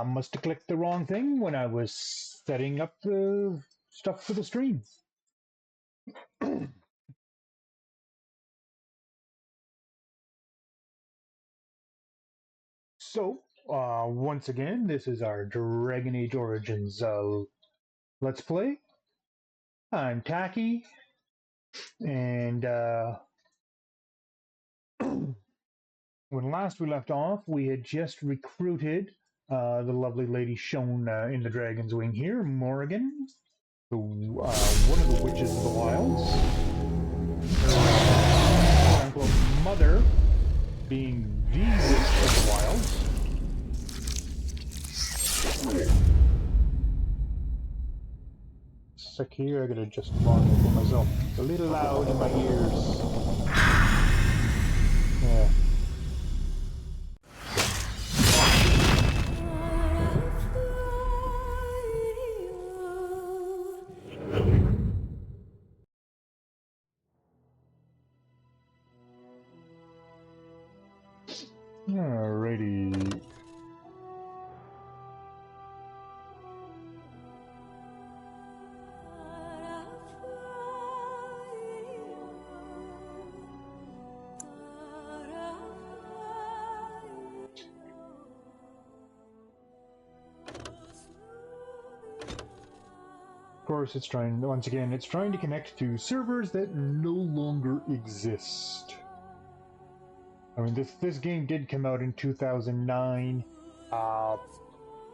must have clicked the wrong thing when I was setting up the stuff for the stream. So, once again, this is our Dragon Age Origins Let's Play. I'm Taki, and when last we left off, we had just recruited the lovely lady shown in the Dragon's Wing here, Morrigan, one of the Witches of the Wilds. Her quote-unquote mother being the Witch of the Wilds. Sick here, I gotta adjust the volume for myself. It's a little loud in my ears. Yeah. Alrighty. Of course, it's trying to connect to servers that no longer exist. I mean, this game did come out in 2009.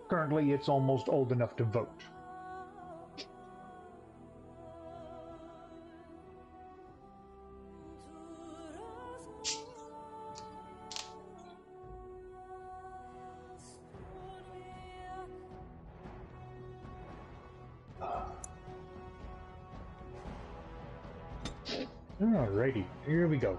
Currently, it's almost old enough to vote. Alrighty, here we go.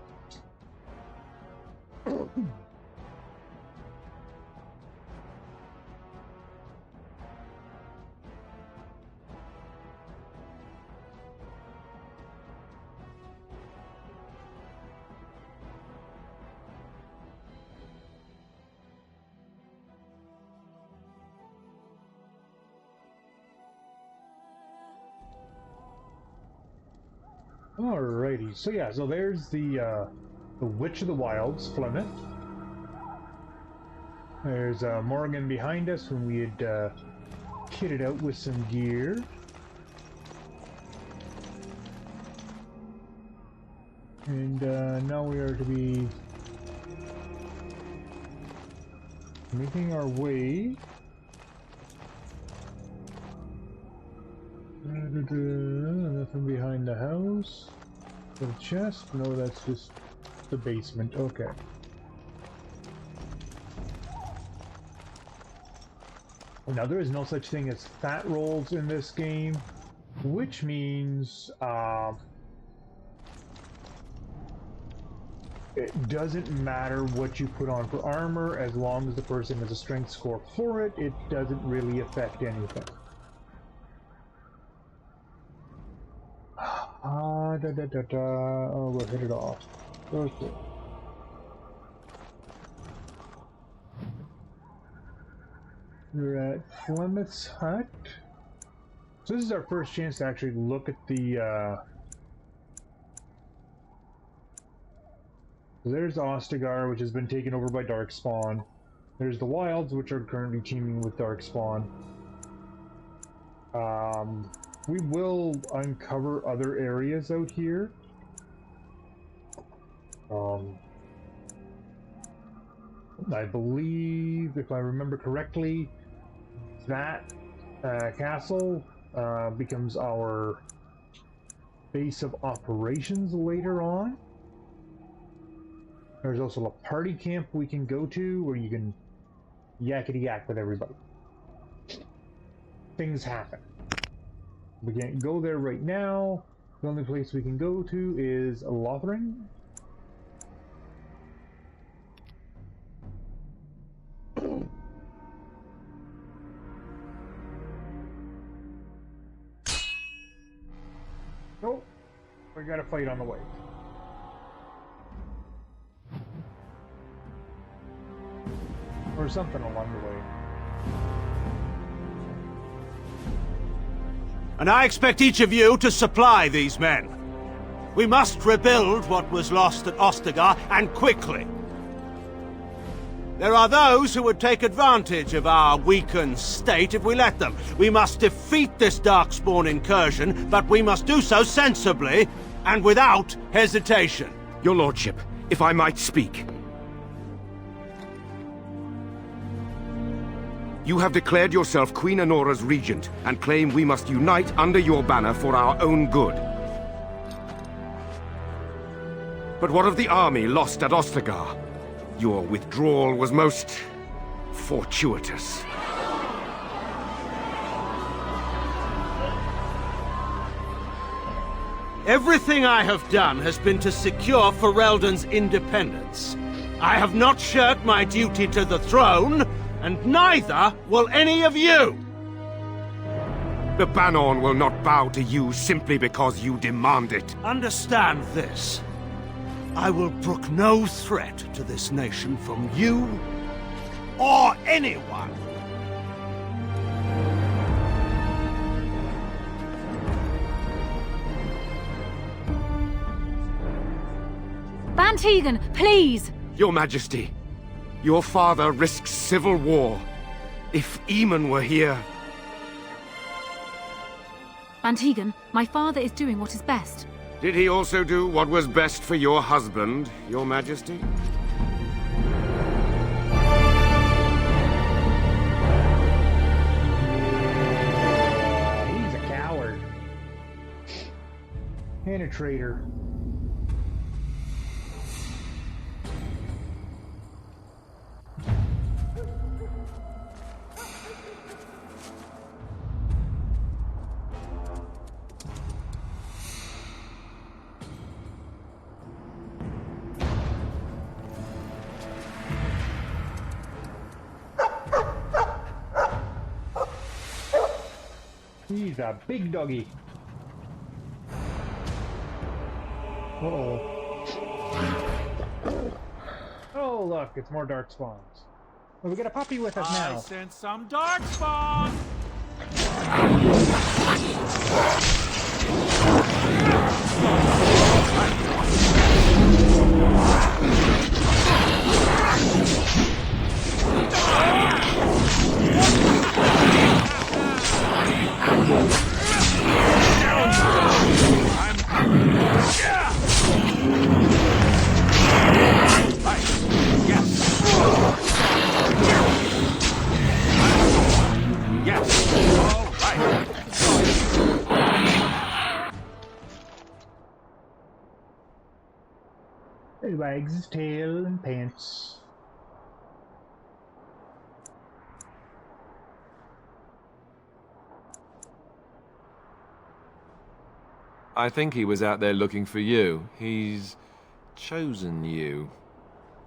Alrighty, so yeah, so there's the Witch of the Wilds, Flemeth. There's Morrigan behind us when we had kitted out with some gear. And now we are to be making our way. Nothing behind the house. The chest? No, that's just the basement. Okay. Now, there is no such thing as fat rolls in this game, which means it doesn't matter what you put on for armor, as long as the person has a strength score for it, it doesn't really affect anything. Oh, we'll hit it off. Okay. We're at Flemeth's hut. So this is our first chance to actually look at the there's Ostagar, which has been taken over by Darkspawn. There's the Wilds, which are currently teaming with Darkspawn. We will uncover other areas out here. I believe, if I remember correctly, that castle becomes our base of operations later on. There's also a party camp we can go to where you can yakety yak with everybody. Things happen. We can't go there right now. The only place we can go to is Lothering. Nope. We got a fight on the way. Or something along the way. And I expect each of you to supply these men. We must rebuild what was lost at Ostagar, and quickly. There are those who would take advantage of our weakened state if we let them. We must defeat this Darkspawn incursion, but we must do so sensibly and without hesitation. Your lordship, if I might speak. You have declared yourself Queen Anora's regent, and claim we must unite under your banner for our own good. But what of the army lost at Ostagar? Your withdrawal was most fortuitous. Everything I have done has been to secure Ferelden's independence. I have not shirked my duty to the throne, and neither will any of you! The Banorn will not bow to you simply because you demand it. Understand this. I will brook no threat to this nation from you or anyone. Van Tegan, please! Your Majesty, your father risks civil war. If Eamon were here... Van Tegan, my father is doing what is best. Did he also do what was best for your husband, Your Majesty? He's a coward. And a traitor. He's a big doggy. Uh-oh. Oh, look, it's more Darkspawns. Well, we got a puppy with us now. I sent some Darkspawn! It wags his tail and pants. I think he was out there looking for you. He's chosen you.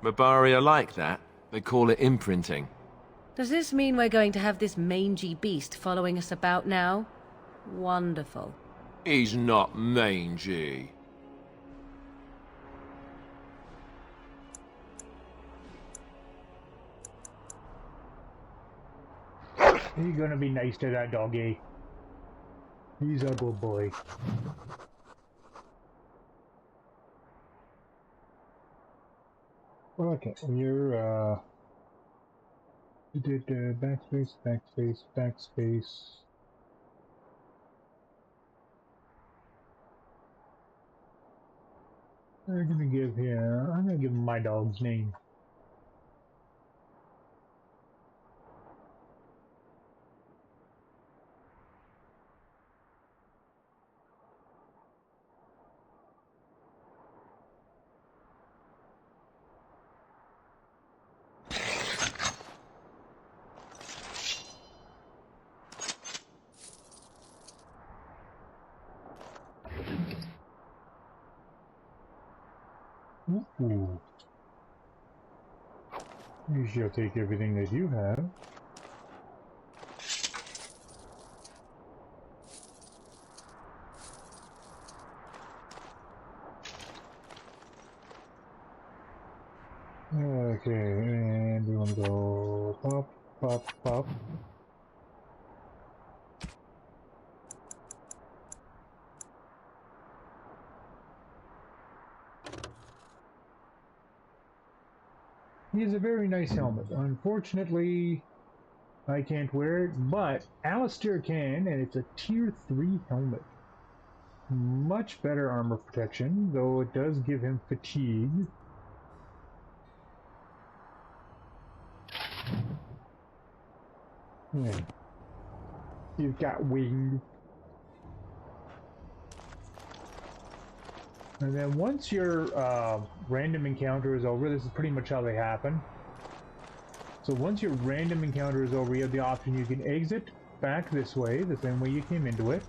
Mabari are like that. They call it imprinting. Does this mean we're going to have this mangy beast following us about now? Wonderful. He's not mangy. He's gonna be nice to that doggy. He's a good boy. Okay, you're you did backspace, backspace, backspace. I'm gonna give him my dog's name. Ooh. You shall take everything that you have. Okay, and we want to go pop, pop, pop. He has a very nice helmet. Unfortunately, I can't wear it, but Alistair can, and it's a tier 3 helmet. Much better armor protection, though it does give him fatigue. Yeah. He's got wings. And then once your random encounter is over, this is pretty much how they happen. So once your random encounter is over, you have the option you can exit back this way, the same way you came into it.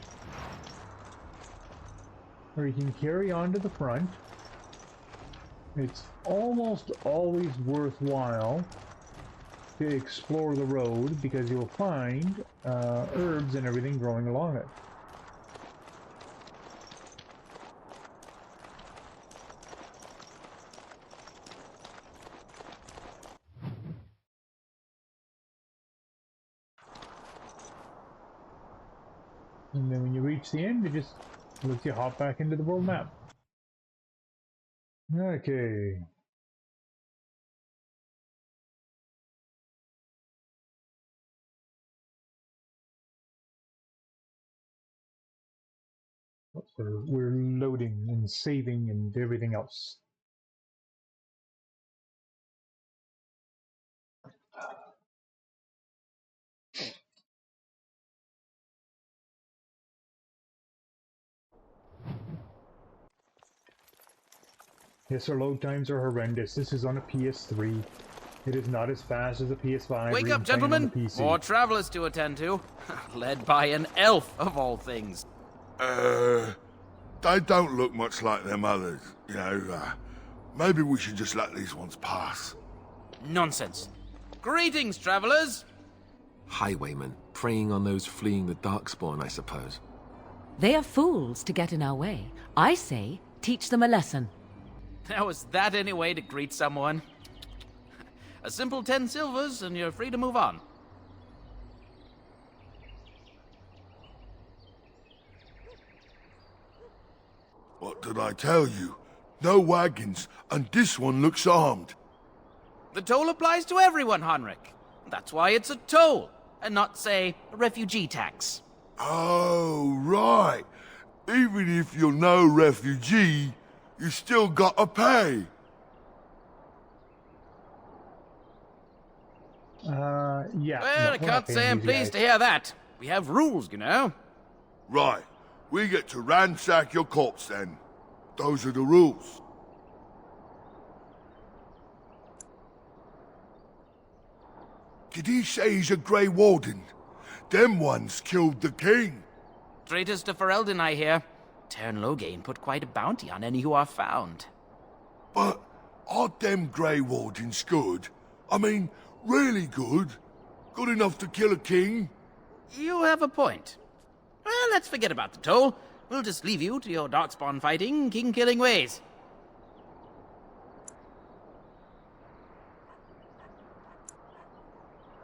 Or you can carry on to the front. It's almost always worthwhile to explore the road because you'll find herbs and everything growing along it. And then when you reach the end, it just lets you hop back into the world map. Okay. We're loading and saving and everything else. Yes, our load times are horrendous. This is on a PS3. It is not as fast as a PS5. Wake up, gentlemen! More travelers to attend to. Led by an elf, of all things. They don't look much like them others, you know. Maybe we should just let these ones pass. Nonsense. Greetings, travelers! Highwaymen, preying on those fleeing the Darkspawn, I suppose. They are fools to get in our way. I say, teach them a lesson. Now, is that any way to greet someone? A simple 10 silvers, and you're free to move on. What did I tell you? No wagons, and this one looks armed. The toll applies to everyone, Henrik. That's why it's a toll, and not, say, a refugee tax. Oh, right. Even if you're no refugee, you still gotta pay. Yeah. Well, I can't say I'm pleased to hear that. We have rules, you know. Right. We get to ransack your corpse then. Those are the rules. Did he say he's a Grey Warden? Them ones killed the king. Traitors to Ferelden, I hear. Tern Loghain put quite a bounty on any who are found. But are them Grey Wardens good? I mean, really good? Good enough to kill a king? You have a point. Well, let's forget about the toll. We'll just leave you to your Darkspawn fighting, king-killing ways.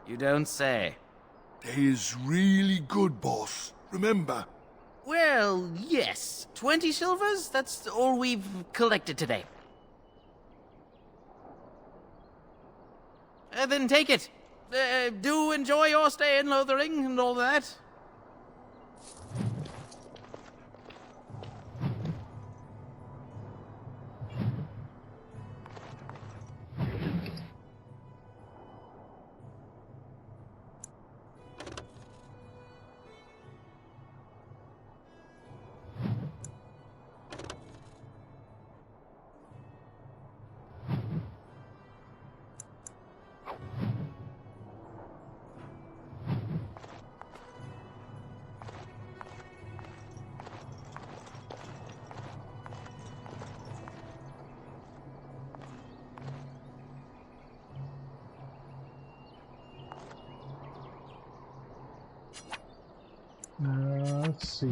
You don't say. They is really good, boss. Remember? Well, yes. 20 silvers? That's all we've collected today. Then take it. Do enjoy your stay in Lothering and all that. Let's see.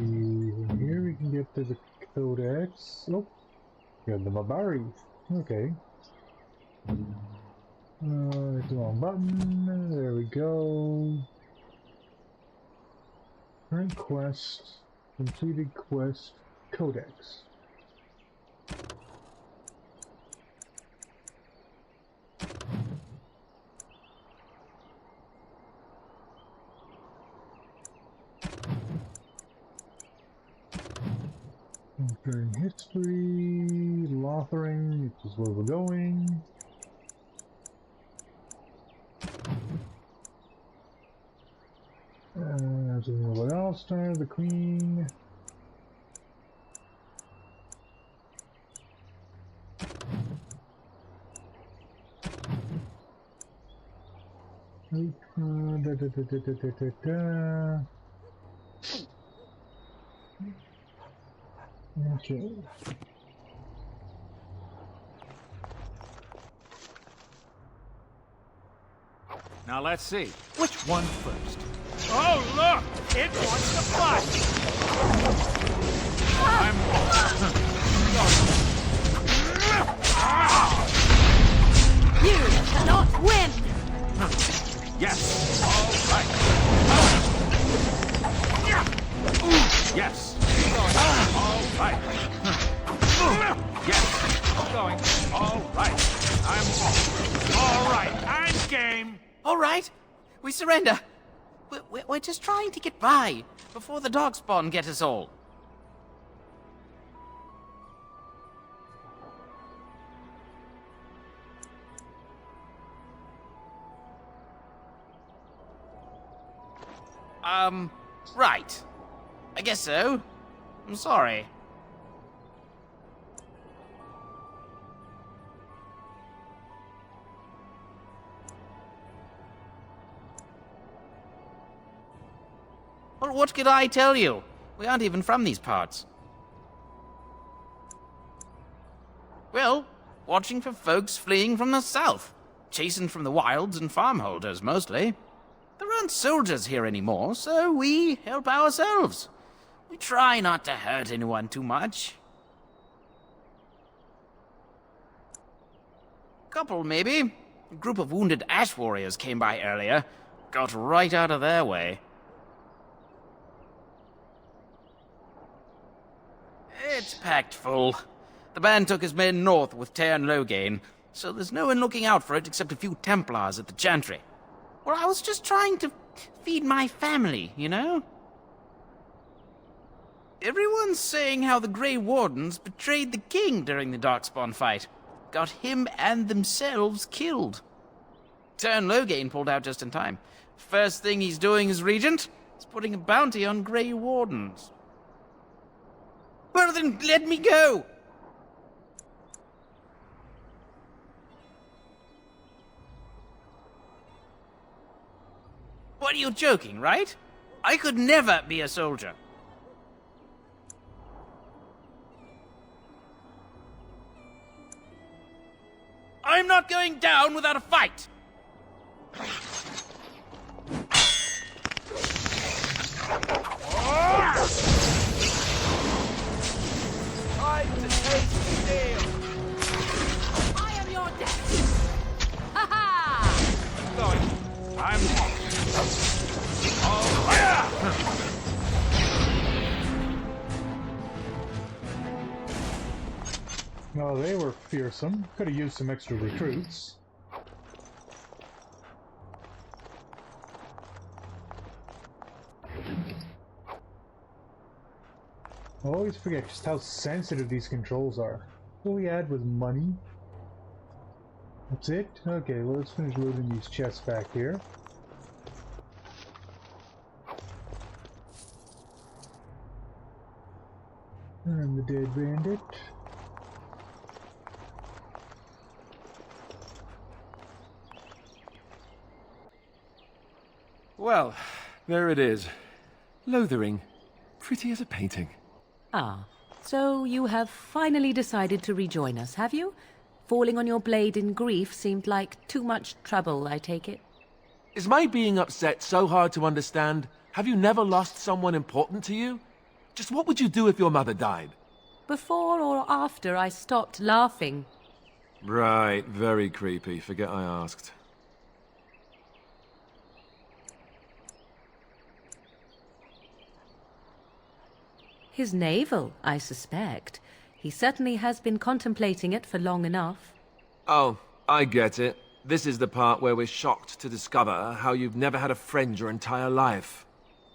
Here we can get to the Codex. Oh, got the Mabari. Okay. It's the wrong button. There we go. Current quest. Completed quest. Codex. Monastery, Lothering, which is where we're going. What else? The Queen. Okay. Now let's see. Which one first? Oh, look! It wants to fight! You cannot win! Yes! All right! Yes! All right! Yes! Going. All right! All right! I'm game! All right, we surrender. We're just trying to get by before the Darkspawn get us all. Right. I guess so. I'm sorry. Well, what could I tell you? We aren't even from these parts. Well, watching for folks fleeing from the south. Chasing from the wilds and farmholders, mostly. There aren't soldiers here anymore, so we help ourselves. We try not to hurt anyone too much. Couple, maybe. A group of wounded ash warriors came by earlier. Got right out of their way. It's packed full. The band took his men north with Tear Loghain, so there's no one looking out for it except a few Templars at the Chantry. Well, I was just trying to feed my family, you know? Everyone's saying how the Grey Wardens betrayed the king during the Darkspawn fight. Got him and themselves killed. Tear Loghain pulled out just in time. First thing he's doing as regent is putting a bounty on Grey Wardens. Well, then let me go! What, are you joking, right? I could never be a soldier. I'm not going down without a fight! Time to take steel! I am your death! Ha ha! Going. I'm... Oh, yeah! No, they were fearsome. Could have used some extra recruits. I always forget just how sensitive these controls are. What we add with money? That's it? Okay, well, let's finish loading these chests back here. And the dead bandit. Well, there it is. Lothering. Pretty as a painting. Ah, so you have finally decided to rejoin us, have you? Falling on your blade in grief seemed like too much trouble, I take it. Is my being upset so hard to understand? Have you never lost someone important to you? Just what would you do if your mother died? Before or after I stopped laughing. Right, very creepy. Forget I asked. His navel, I suspect. He certainly has been contemplating it for long enough. Oh, I get it. This is the part where we're shocked to discover how you've never had a friend your entire life.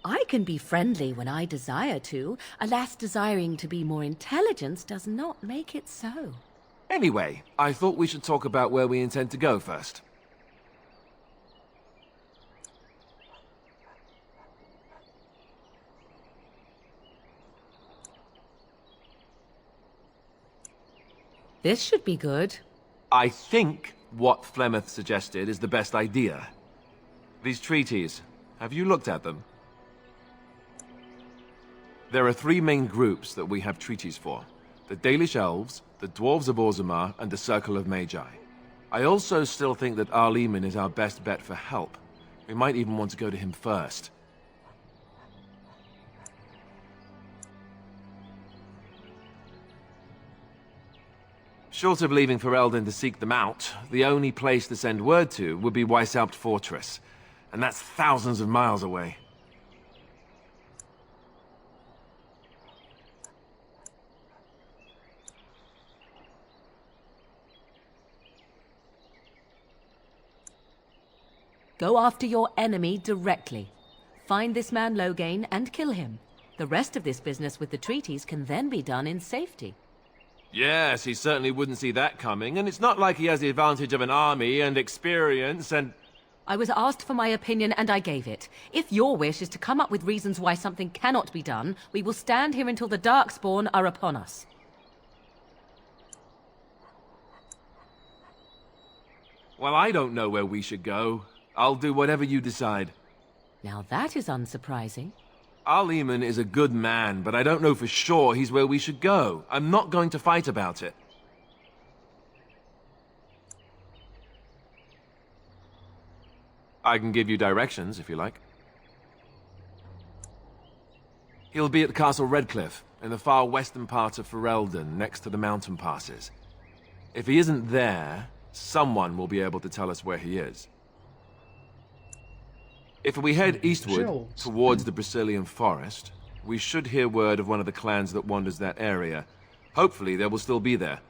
I can be friendly when I desire to. Alas, desiring to be more intelligent does not make it so. Anyway, I thought we should talk about where we intend to go first. This should be good. I think what Flemeth suggested is the best idea. These treaties, have you looked at them? There are 3 main groups that we have treaties for. The Dalish Elves, the Dwarves of Orzammar, and the Circle of Magi. I also still think that Arleman is our best bet for help. We might even want to go to him first. Short of leaving Ferelden to seek them out, the only place to send word to would be Weishaupt Fortress. And that's thousands of miles away. Go after your enemy directly. Find this man Loghain and kill him. The rest of this business with the treaties can then be done in safety. Yes, he certainly wouldn't see that coming, and it's not like he has the advantage of an army and experience and... I was asked for my opinion and I gave it. If your wish is to come up with reasons why something cannot be done, we will stand here until the Darkspawn are upon us. Well, I don't know where we should go. I'll do whatever you decide. Now that is unsurprising. Arleman is a good man, but I don't know for sure he's where we should go. I'm not going to fight about it. I can give you directions, if you like. He'll be at Castle Redcliffe, in the far western part of Ferelden, next to the mountain passes. If he isn't there, someone will be able to tell us where he is. If we head eastward, towards the Brazilian forest, we should hear word of one of the clans that wanders that area. Hopefully they will still be there.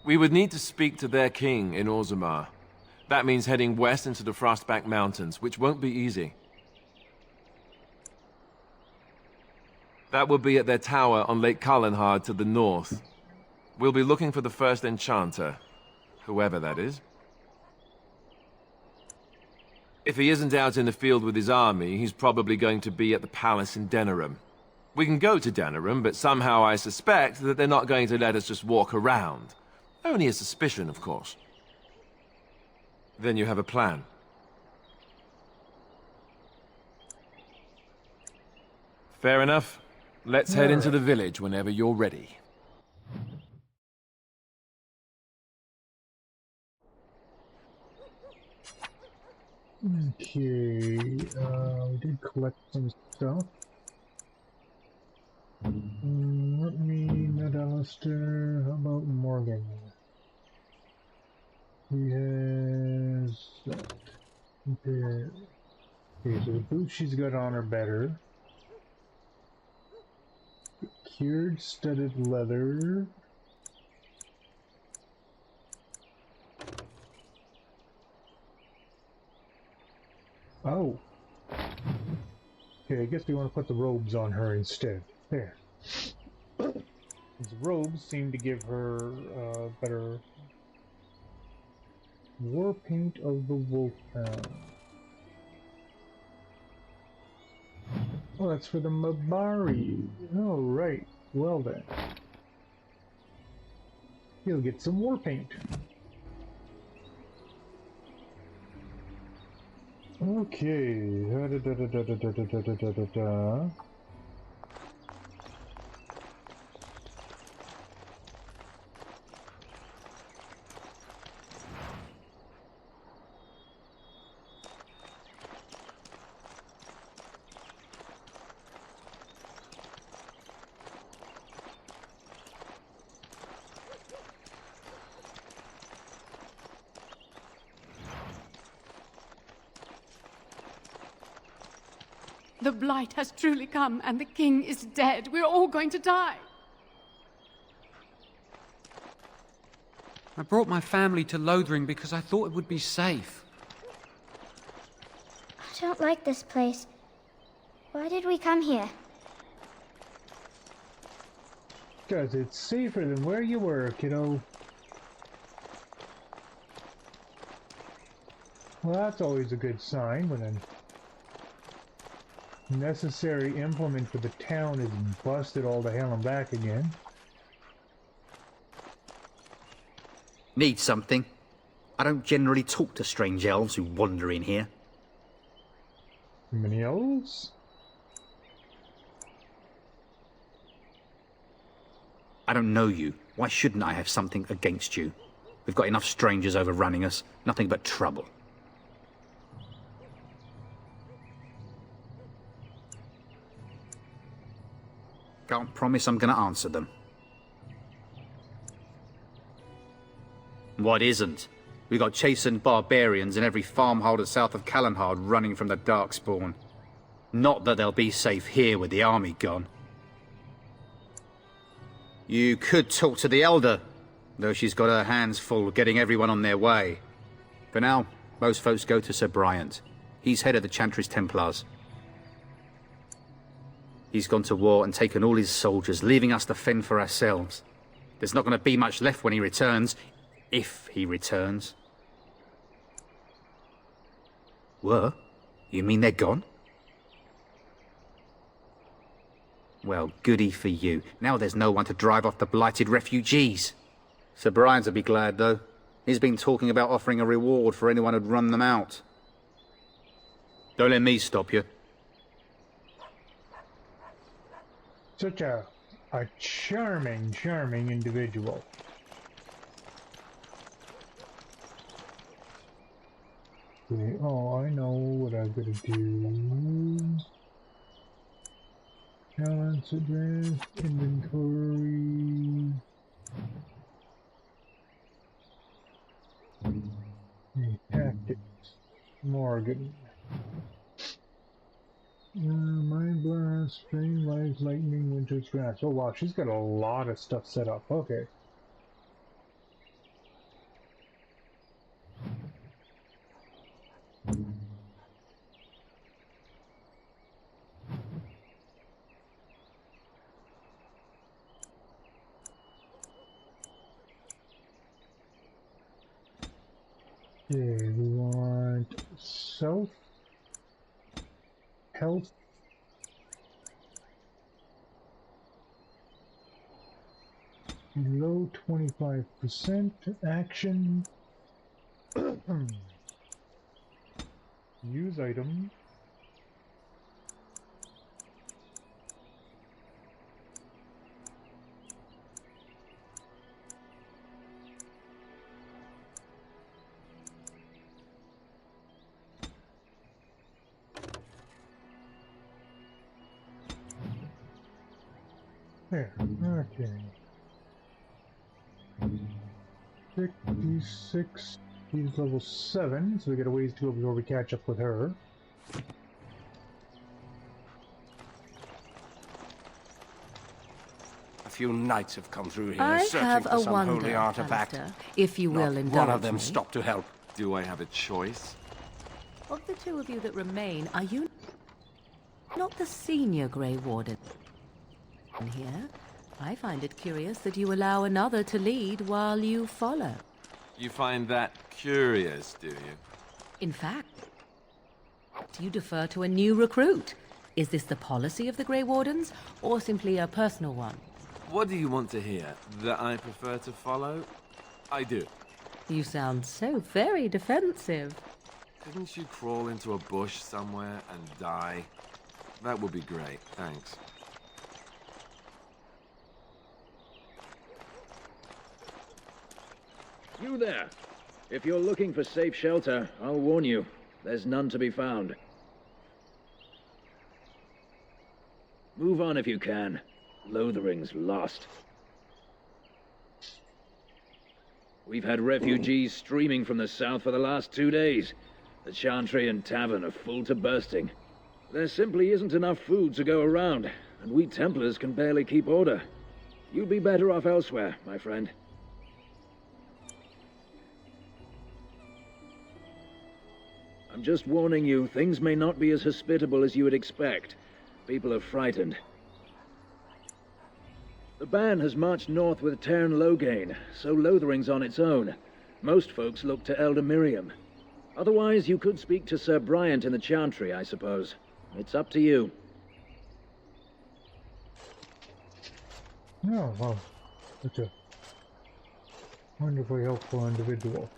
We would need to speak to their king in Orzammar. That means heading west into the Frostback Mountains, which won't be easy. That will be at their tower on Lake Kallenhard to the north. We'll be looking for the first enchanter, whoever that is. If he isn't out in the field with his army, he's probably going to be at the palace in Denerim. We can go to Denerim, but somehow I suspect that they're not going to let us just walk around. Only a suspicion, of course. Then you have a plan. Fair enough. Let's head into the village whenever you're ready. Okay, we did collect some stuff. Let me, not Alistair, how about Morgan? He has that. Okay, so the boots she's got on are better. Cured studded leather. Oh. Okay, I guess we want to put the robes on her instead. There. These robes seem to give her better war paint of the Wolfhound. Oh, that's for the Mabari. Oh, right. Well then. He'll get some war paint. Okay. The blight has truly come, and the king is dead. We're all going to die. I brought my family to Lothering because I thought it would be safe. don't like this place. Why did we come here? Because it's safer than where you were, kiddo. Well, that's always a good sign when a necessary implement for the town is busted all to hell and back again. Need something? I don't generally talk to strange elves who wander in here. Many elves? I don't know you. Why shouldn't I have something against you? We've got enough strangers overrunning us. Nothing but trouble. Can't promise I'm gonna answer them. What isn't? We got chastened barbarians in every farmholder south of Callanhard running from the Darkspawn. Not that they'll be safe here with the army gone. You could talk to the Elder, though she's got her hands full getting everyone on their way. For now, most folks go to Sir Bryant. He's head of the Chantry's Templars. He's gone to war and taken all his soldiers, leaving us to fend for ourselves. There's not going to be much left when he returns, if he returns. What? You mean they're gone? Well, goody for you. Now there's no one to drive off the blighted refugees. Sir Brian's will be glad, though. He's been talking about offering a reward for anyone who'd run them out. Don't let me stop you. Such a charming, charming individual. Okay, oh, I know what I'm gonna do. Balance address, inventory. Tactics. Morgan. Mind blast, flame, light, lightning, winter's grass. Oh wow, she's got a lot of stuff set up. Okay. Okay, we want self, health, below 25%, action, use item, there, okay. 66, she's level 7, so we got a ways to go before we catch up with her. A few knights have come through here I searching have for a some wonder, holy artifact. Alistair, if you will Not indulge one of them me. stopped to help. Do I have a choice? Of the two of you that remain, are you not the senior Grey Warden here? I find it curious that you allow another to lead while you follow. You find that curious, do you? In fact, you defer to a new recruit. Is this the policy of the Grey Wardens, or simply a personal one? What do you want to hear? That I prefer to follow? I do. You sound so very defensive. Couldn't you crawl into a bush somewhere and die? That would be great, thanks. You there! If you're looking for safe shelter, I'll warn you, there's none to be found. Move on if you can. Lothering's lost. We've had refugees streaming from the south for the last 2 days. The Chantry and Tavern are full to bursting. There simply isn't enough food to go around, and we Templars can barely keep order. You'd be better off elsewhere, my friend. I'm I'm just warning you, things may not be as hospitable as you would expect. People are frightened. The band has marched north with Tairn Loghain, so Lothering's on its own. Most folks look to Elder Miriam. Otherwise, you could speak to Sir Bryant in the Chantry, I suppose. It's up to you. Oh, wow. That's a wonderfully helpful individual.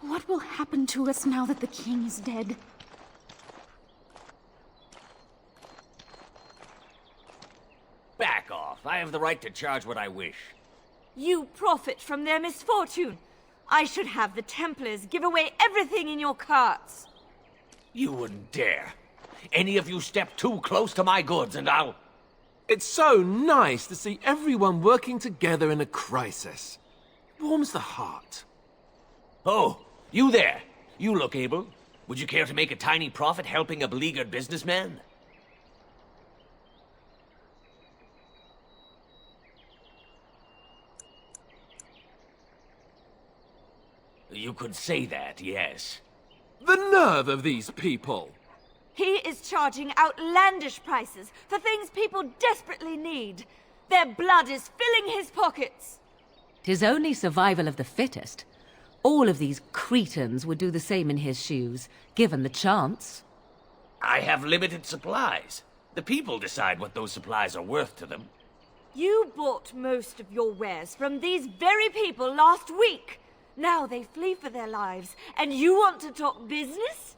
What will happen to us now that the king is dead? Back off. I have the right to charge what I wish. You profit from their misfortune. I should have the Templars give away everything in your carts. You wouldn't dare. Any of you step too close to my goods and I'll... It's so nice to see everyone working together in a crisis. Warms the heart. Oh, you there. You look able. Would you care to make a tiny profit helping a beleaguered businessman? You could say that, yes. The nerve of these people! He is charging outlandish prices for things people desperately need. Their blood is filling his pockets. 'Tis only survival of the fittest. All of these cretins would do the same in his shoes, given the chance. I have limited supplies. The people decide what those supplies are worth to them. You bought most of your wares from these very people last week. Now they flee for their lives, and you want to talk business?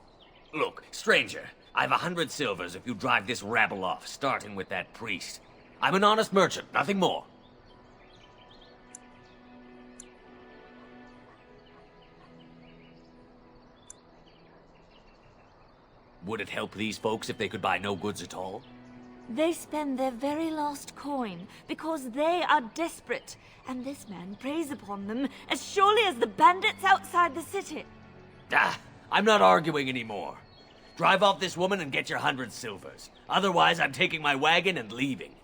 Look, stranger, I've 100 silvers if you drive this rabble off, starting with that priest. I'm an honest merchant, nothing more. Would it help these folks if they could buy no goods at all? They spend their very last coin because they are desperate, and this man preys upon them as surely as the bandits outside the city. Ah, I'm not arguing anymore. Drive off this woman and get your 100 silvers. Otherwise, I'm taking my wagon and leaving.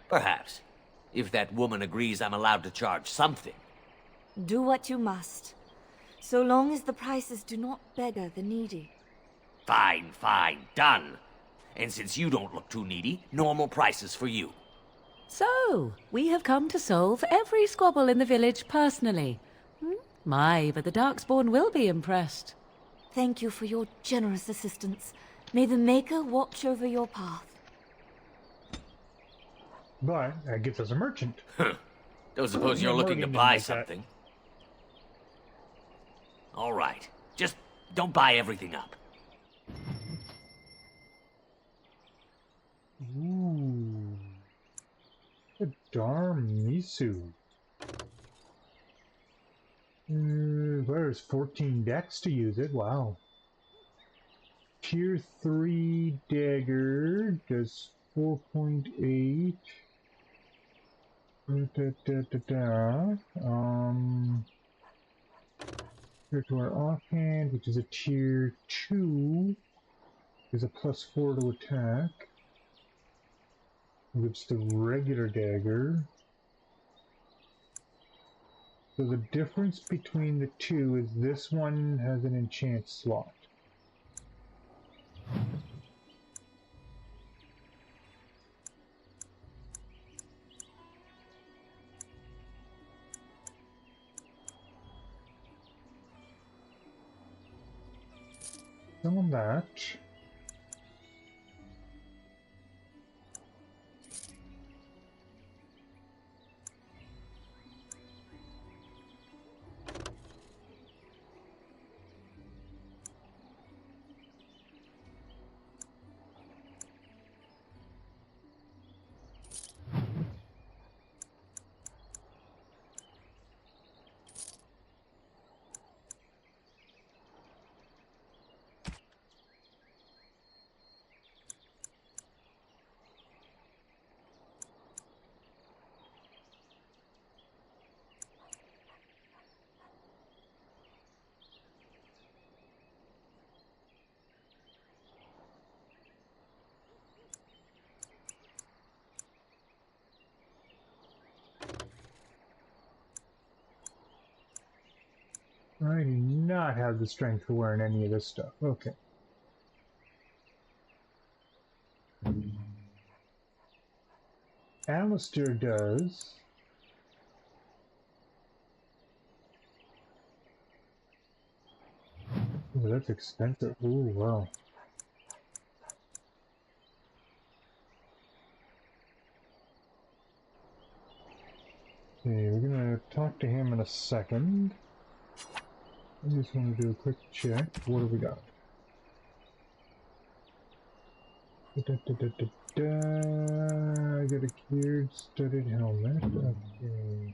Perhaps. If that woman agrees I'm allowed to charge something. Do what you must, so long as the prices do not beggar the needy. Fine, fine, done. And since you don't look too needy, normal prices for you. So, we have come to solve every squabble in the village personally. My, but the Darkspawn will be impressed. Thank you for your generous assistance. May the Maker watch over your path. But that gets us a merchant. Don't suppose you're looking to buy something. All right. Just don't buy everything up. Ooh. A Darmisu. There's 14 decks to use it. Wow. Tier 3 dagger does 4.8. Here to our offhand, which is a tier 2, is a +4 to attack. Which the regular dagger. So the difference between the two is this one has an enchant slot. On that. I do not have the strength for wearing any of this stuff. Okay. Alistair does. Ooh, that's expensive. Ooh, wow. Okay, we're gonna talk to him in a second. I just want to do a quick check. What do we got? I got a geared studded helmet. Okay.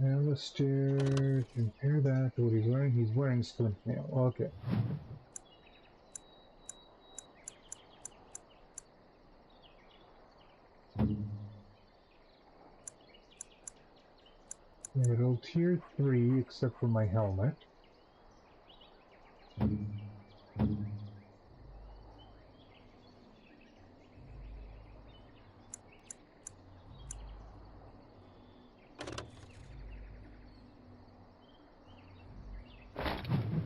Alistair, compare that to what he's wearing. He's wearing splint mail. Okay. It'll tier 3 except for my helmet.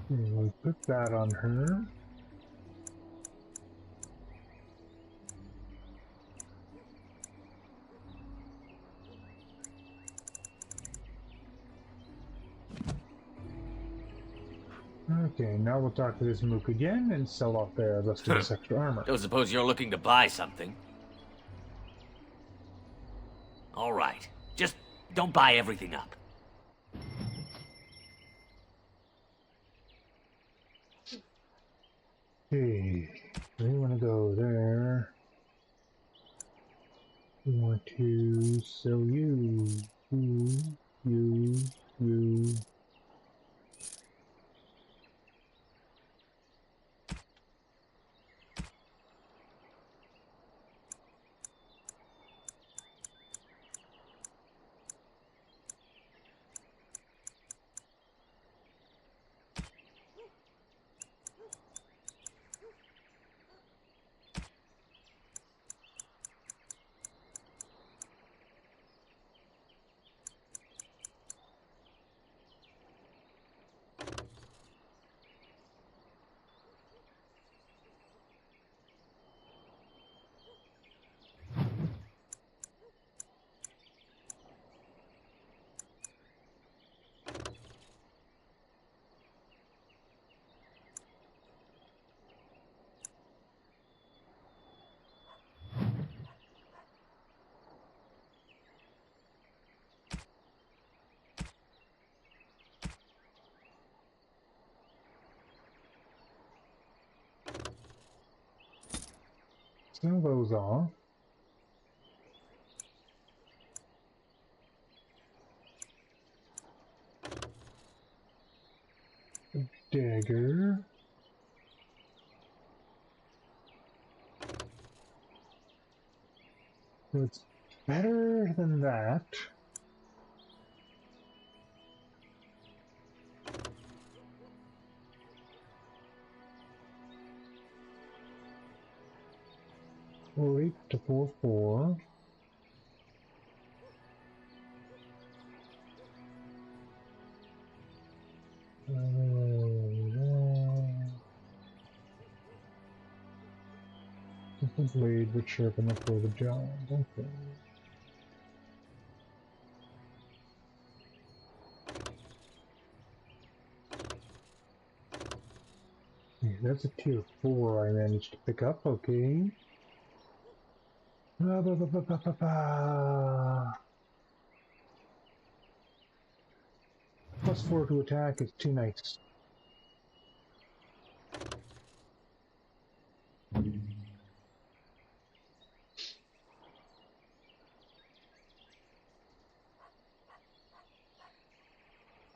We'll put that on her. Okay, now we'll talk to this Mook again and sell off the rest of this extra armor. Don't suppose you're looking to buy something? All right. Just don't buy everything up. Okay, we want to go there. We want to sell you. You. Sell those off. A dagger. So it's better than that. Four 8 to 4-4. The blade would sharpen up for the job. Okay. Okay, that's a tier 4 I managed to pick up. Okay. Plus 4 to attack is too nice.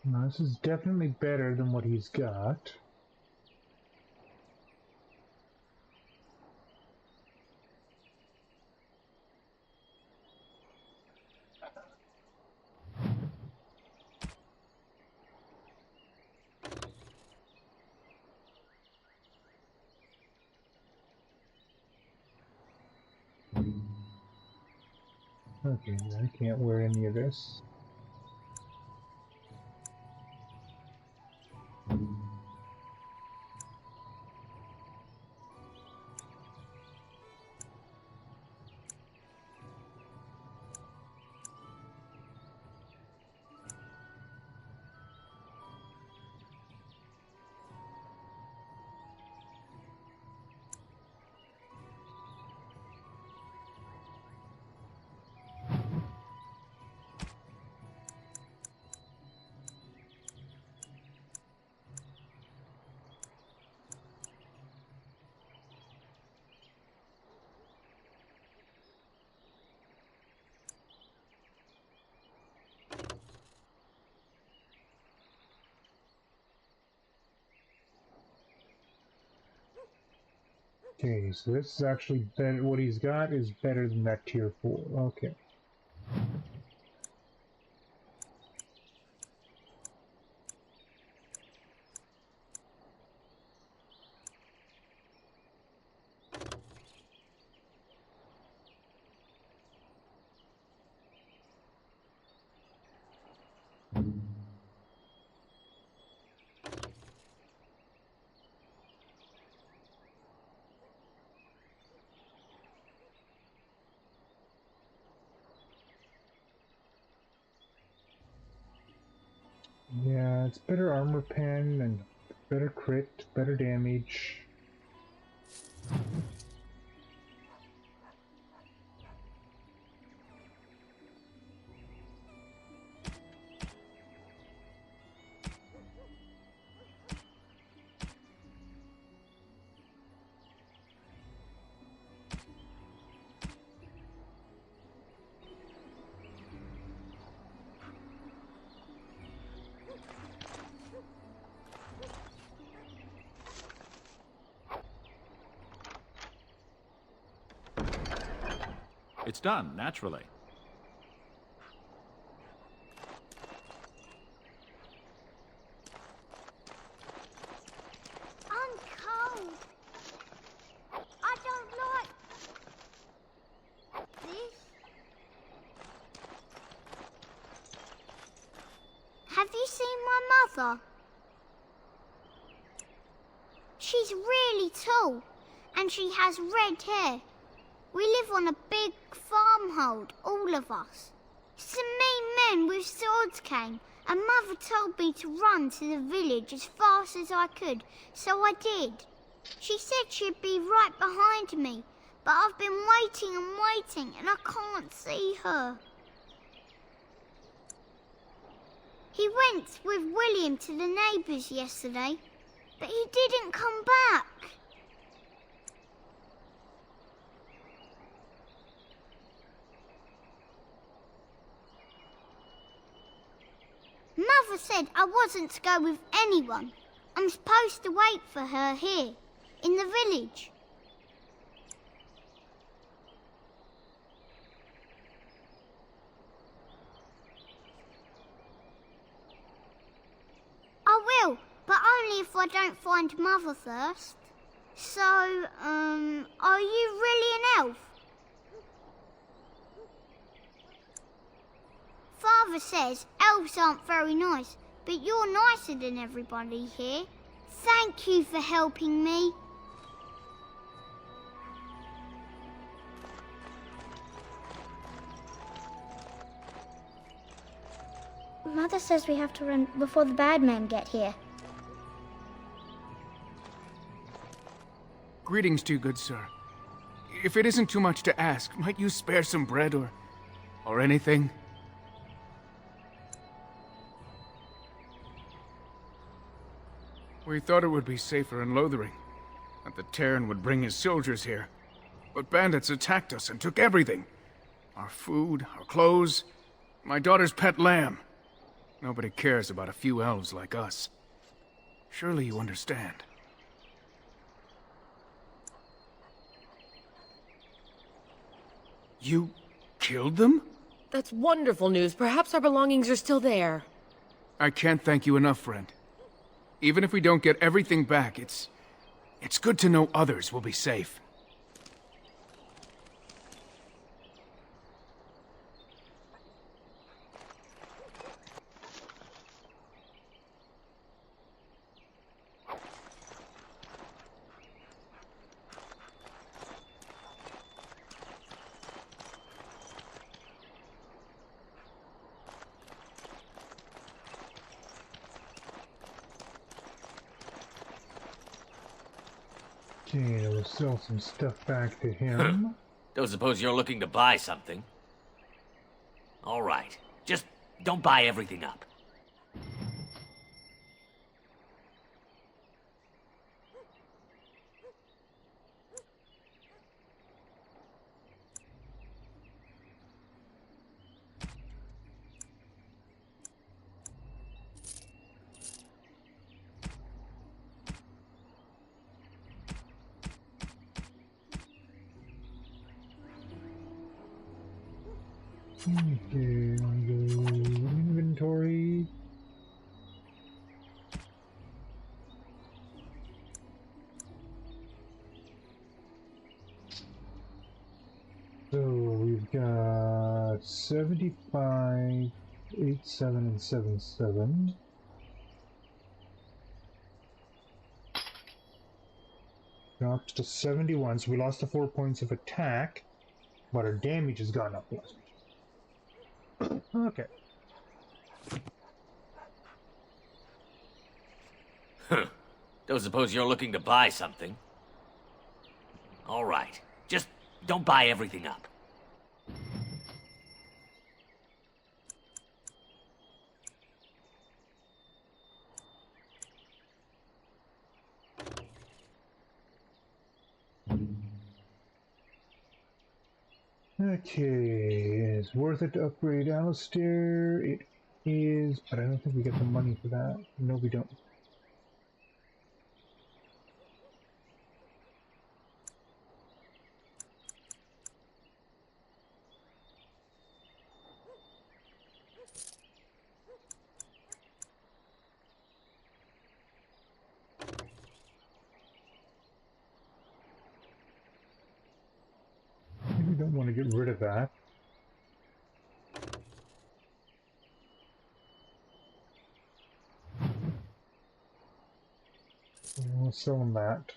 Now, this is definitely better than what he's got. Okay, I can't wear any of this. Okay, so this is actually better. What he's got is better than that tier 4. Okay. Yeah, it's better armor pen and better crit, better damage. It's done, naturally. I'm cold. I don't like this. Have you seen my mother? She's really tall, and she has red hair. We live on a big farmhold, all of us. Some mean men with swords came, and Mother told me to run to the village as fast as I could, so I did. She said she'd be right behind me, but I've been waiting and waiting, and I can't see her. He went with William to the neighbours yesterday, but he didn't come back. Mother said I wasn't to go with anyone. I'm supposed to wait for her here, in the village. I will, but only if I don't find Mother first. So, are you really an elf? Father says elves aren't very nice, but you're nicer than everybody here. Thank you for helping me. Mother says we have to run before the bad men get here. Greetings to you, good sir. If it isn't too much to ask, might you spare some bread or anything? We thought it would be safer in Lothering, that the Terran would bring his soldiers here. But bandits attacked us and took everything. Our food, our clothes, my daughter's pet lamb. Nobody cares about a few elves like us. Surely you understand. You killed them? That's wonderful news. Perhaps our belongings are still there. I can't thank you enough, friend. Even if we don't get everything back, it's good to know others will be safe. Okay, we'll sell some stuff back to him. Don't suppose you're looking to buy something? All right. Just don't buy everything up. Okay, on the inventory. So we've got 75, 87, and 77. Dropped to 71, so we lost the 4 points of attack, but our damage has gone up. Okay. Don't suppose you're looking to buy something? All right. Just don't buy everything up. Okay, it's worth it to upgrade Alistair. It is, but I don't think we get the money for that. No, we don't. We don't want to get rid of that. We'll sell them that.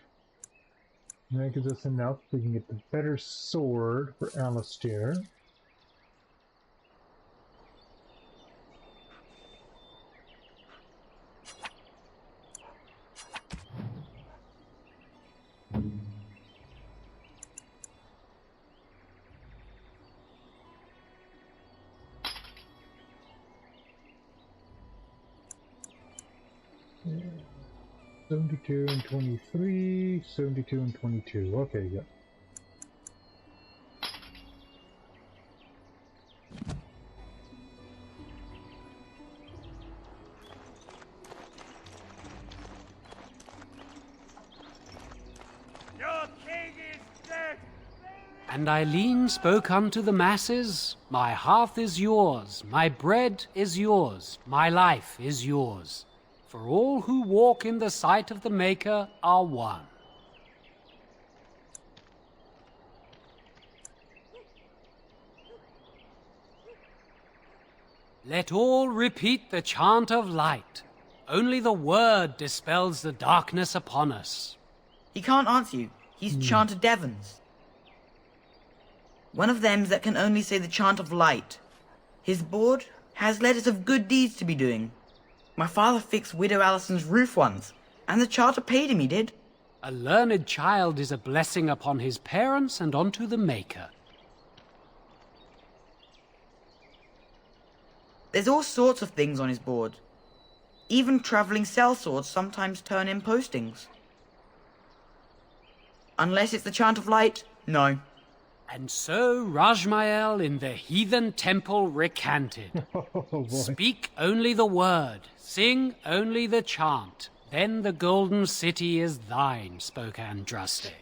That gives us enough. We can get the better sword for Alistair. Yeah. 72 and 23, 72 and 22. Okay, yeah. Your king is dead! And Eileen spoke unto the masses, My hearth is yours, my bread is yours, my life is yours. For all who walk in the sight of the Maker are one. Let all repeat the chant of light. Only the word dispels the darkness upon us. He can't answer you. He's Chanter Devons. One of them that can only say the chant of light. His board has letters of good deeds to be doing. My father fixed Widow Allison's roof once, and the charter paid him, he did. A learned child is a blessing upon his parents and unto the Maker. There's all sorts of things on his board. Even travelling sellswords sometimes turn in postings. Unless it's the chant of light, no. And so Rajmael in the heathen temple recanted. Speak only the word, sing only the chant, then the golden city is thine, spoke Andraste.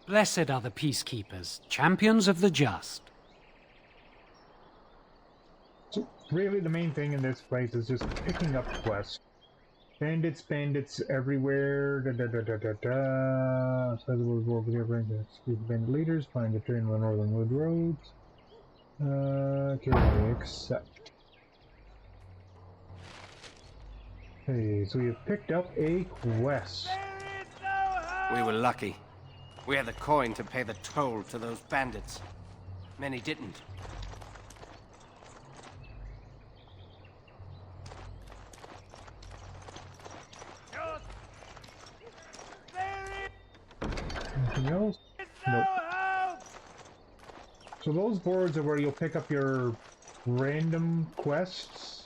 Blessed are the peacekeepers, champions of the just. So really the main thing in this place is just picking up quests. Bandits everywhere. Outside the world war, bring the excuse bandit leaders. Find the train on the northern wood roads. Okay, accept. Okay, so we have picked up a quest. We were lucky. We had the coin to pay the toll to those bandits. Many didn't. Anything else? Nope. So those boards are where you'll pick up your random quests.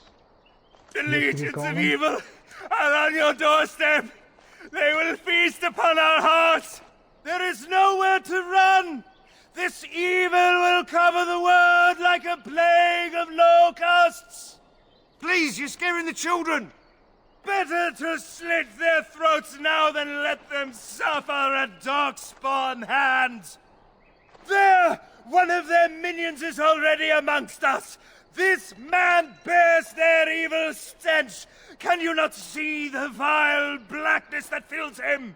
The legions of evil are on your doorstep. They will feast upon our hearts. There is nowhere to run. This evil will cover the world like a plague of locusts. Please, you're scaring the children. Better to slit their throats now than let them suffer at Darkspawn hands! There! One of their minions is already amongst us! This man bears their evil stench! Can you not see the vile blackness that fills him?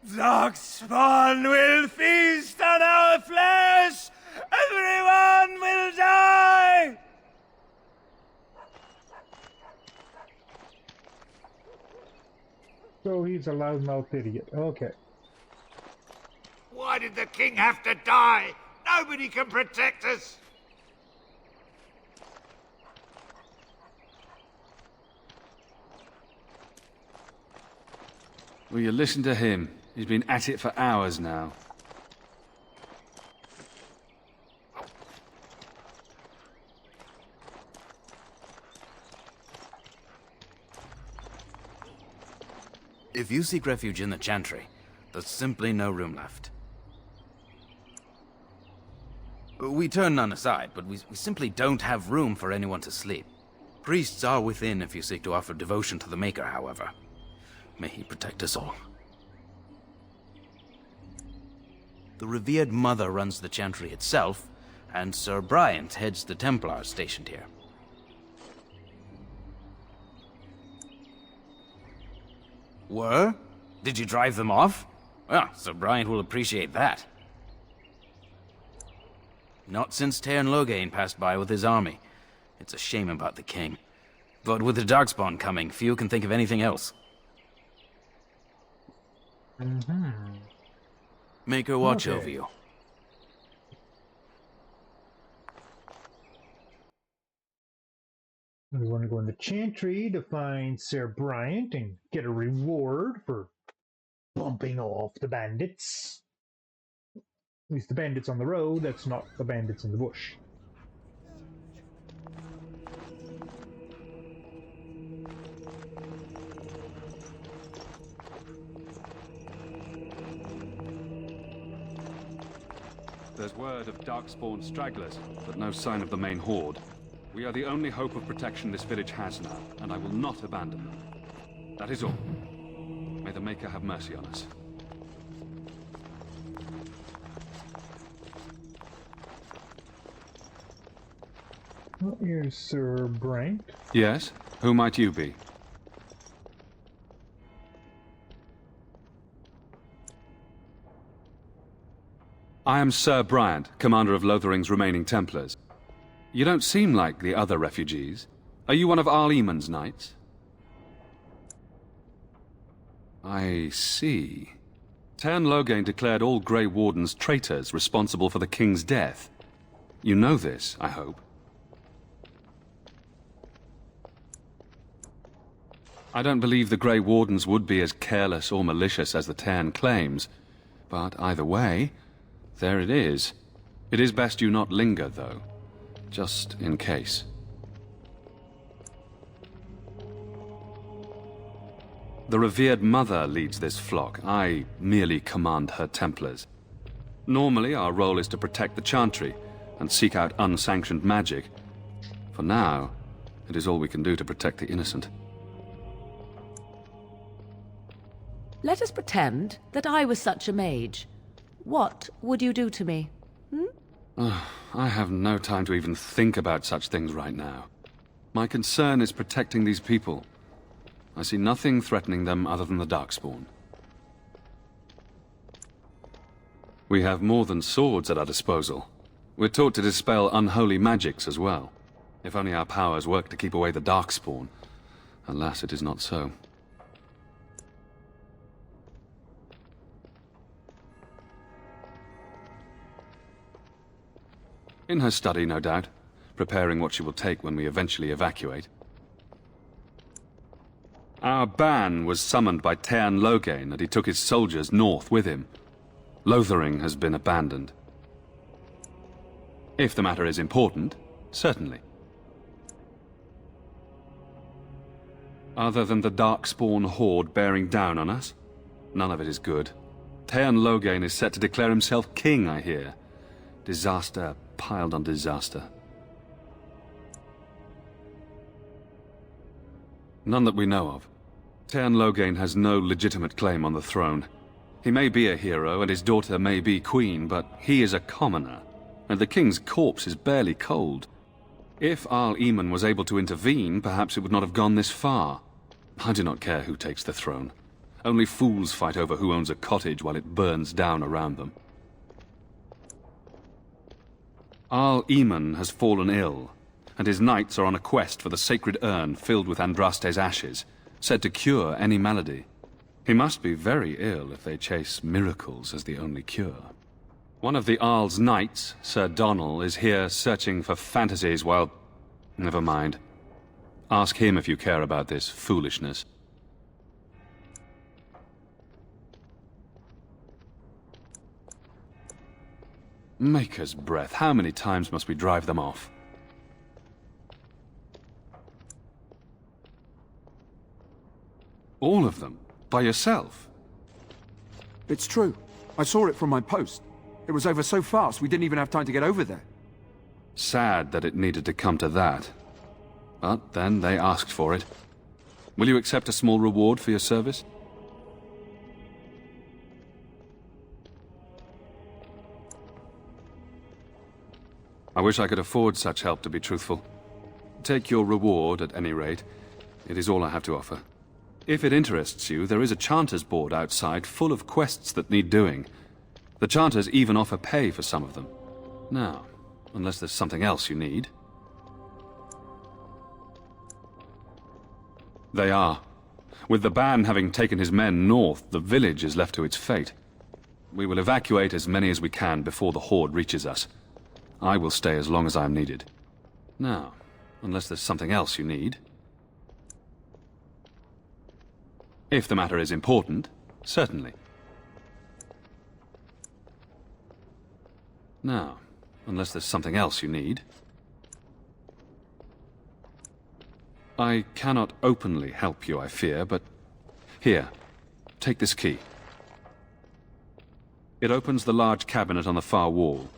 Darkspawn will feast on our flesh! Everyone will die! So he's a loudmouth idiot. Okay. Why did the king have to die? Nobody can protect us! Will you listen to him? He's been at it for hours now. If you seek refuge in the Chantry, there's simply no room left. We turn none aside, but we simply don't have room for anyone to sleep. Priests are within if you seek to offer devotion to the Maker, however. May he protect us all. The revered Mother runs the Chantry itself, and Sir Bryant heads the Templars stationed here. Were? Did you drive them off? Well, Sir Bryant will appreciate that. Not since Tairn Loghain passed by with his army. It's a shame about the king. But with the Darkspawn coming, few can think of anything else. Make her watch over you. We want to go in the Chantry to find Sir Bryant and get a reward for bumping off the bandits. At least the bandits on the road, that's not the bandits in the bush. There's word of Darkspawn stragglers, but no sign of the main horde. We are the only hope of protection this village has now, and I will not abandon them. That is all. May the Maker have mercy on us. Well, here's Sir Bryant. Yes? Who might you be? I am Sir Bryant, commander of Lothering's remaining Templars. You don't seem like the other refugees. Are you one of Arl Eamon's knights? I see. Tairn Loghain declared all Grey Wardens traitors responsible for the king's death. You know this, I hope. I don't believe the Grey Wardens would be as careless or malicious as the Tairn claims. But either way, there it is. It is best you not linger, though. Just in case. The revered Mother leads this flock. I merely command her Templars. Normally, our role is to protect the Chantry and seek out unsanctioned magic. For now, it is all we can do to protect the innocent. Let us pretend that I was such a mage. What would you do to me? I have no time to even think about such things right now. My concern is protecting these people. I see nothing threatening them other than the Darkspawn. We have more than swords at our disposal. We're taught to dispel unholy magics as well. If only our powers work to keep away the Darkspawn. Alas, it is not so. In her study, no doubt, preparing what she will take when we eventually evacuate. Our ban was summoned by Tairn Loghain, and he took his soldiers north with him. Lothering has been abandoned. If the matter is important, certainly. Other than the Darkspawn horde bearing down on us, none of it is good. Teyrn Loghain is set to declare himself king, I hear. Disaster piled on disaster. None that we know of. Teyrn Loghain has no legitimate claim on the throne. He may be a hero, and his daughter may be queen, but he is a commoner, and the king's corpse is barely cold. If Arl Eamon was able to intervene, perhaps it would not have gone this far. I do not care who takes the throne. Only fools fight over who owns a cottage while it burns down around them. Arl Eamon has fallen ill, and his knights are on a quest for the sacred urn filled with Andraste's ashes, said to cure any malady. He must be very ill if they chase miracles as the only cure. One of the Arl's knights, Sir Donal, is here searching for fantasies while... Never mind. Ask him if you care about this foolishness. Maker's breath, how many times must we drive them off? All of them? By yourself? It's true. I saw it from my post. It was over so fast, we didn't even have time to get over there. Sad that it needed to come to that. But then they asked for it. Will you accept a small reward for your service? I wish I could afford such help, to be truthful. Take your reward, at any rate. It is all I have to offer. If it interests you, there is a Chanters board outside full of quests that need doing. The Chanters even offer pay for some of them. Now, unless there's something else you need. They are. With the ban having taken his men north, the village is left to its fate. We will evacuate as many as we can before the horde reaches us. I will stay as long as I am needed. Now, unless there's something else you need. If the matter is important, certainly. Now, unless there's something else you need. I cannot openly help you, I fear, but... Here, take this key. It opens the large cabinet on the far wall.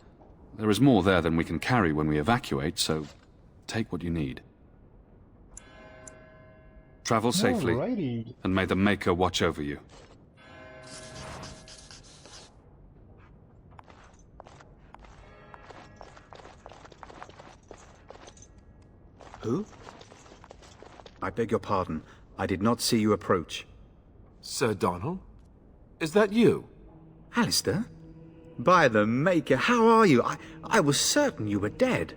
There is more there than we can carry when we evacuate, so take what you need. Travel safely, Alrighty. and may the Maker watch over you. Who? I beg your pardon. I did not see you approach. Sir Donal? Is that you? Alistair? By the Maker, how are you? I was certain you were dead.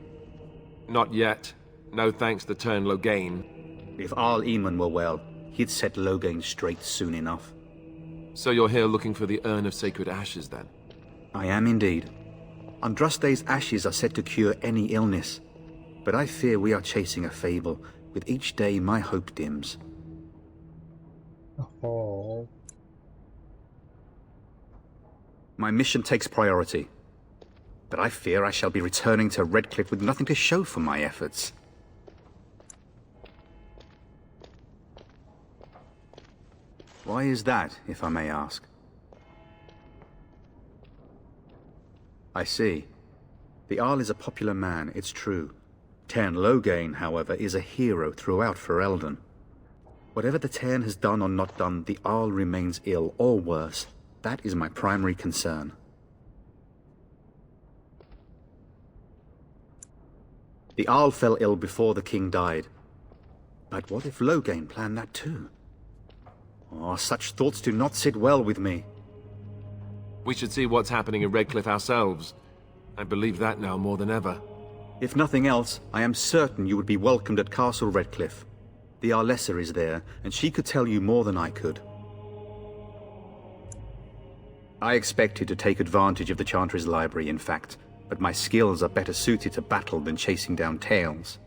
Not yet. No thanks to Teyrn Loghain. If Arl Eamon were well, he'd set Loghain straight soon enough. So you're here looking for the Urn of Sacred Ashes, then? I am indeed. Andraste's ashes are said to cure any illness. But I fear we are chasing a fable. With each day, my hope dims. Oh. My mission takes priority. But I fear I shall be returning to Redcliffe with nothing to show for my efforts. Why is that, if I may ask? I see. The Arl is a popular man, it's true. Teyrn Loghain, however, is a hero throughout Ferelden. Whatever the Teyrn has done or not done, the Arl remains ill, or worse. That is my primary concern. The Arl fell ill before the king died. But what if Loghain planned that too? Oh, such thoughts do not sit well with me. We should see what's happening in Redcliffe ourselves. I believe that now more than ever. If nothing else, I am certain you would be welcomed at Castle Redcliffe. The Arlessa is there, and she could tell you more than I could. I expected to take advantage of the Chantry's library, in fact, but my skills are better suited to battle than chasing down tales.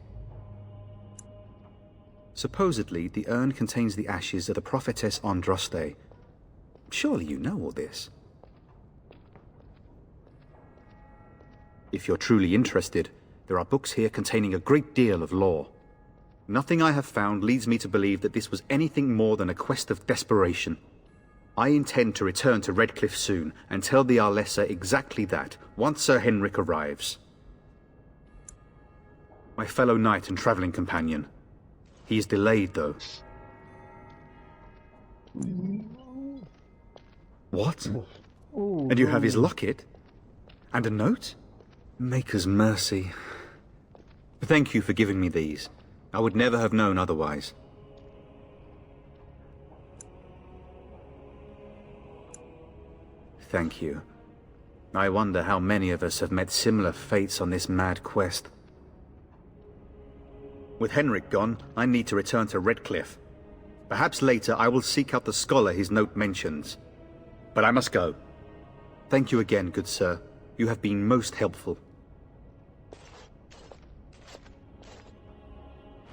Supposedly, the urn contains the ashes of the prophetess Andraste. Surely you know all this. If you're truly interested, there are books here containing a great deal of lore. Nothing I have found leads me to believe that this was anything more than a quest of desperation. I intend to return to Redcliffe soon and tell the Arlessa exactly that once Sir Henrik arrives. My fellow knight and travelling companion. He is delayed, though. What? And you have his locket? And a note? Maker's mercy. Thank you for giving me these. I would never have known otherwise. Thank you. I wonder how many of us have met similar fates on this mad quest. With Henrik gone, I need to return to Redcliffe. Perhaps later I will seek out the scholar his note mentions. But I must go. Thank you again, good sir. You have been most helpful.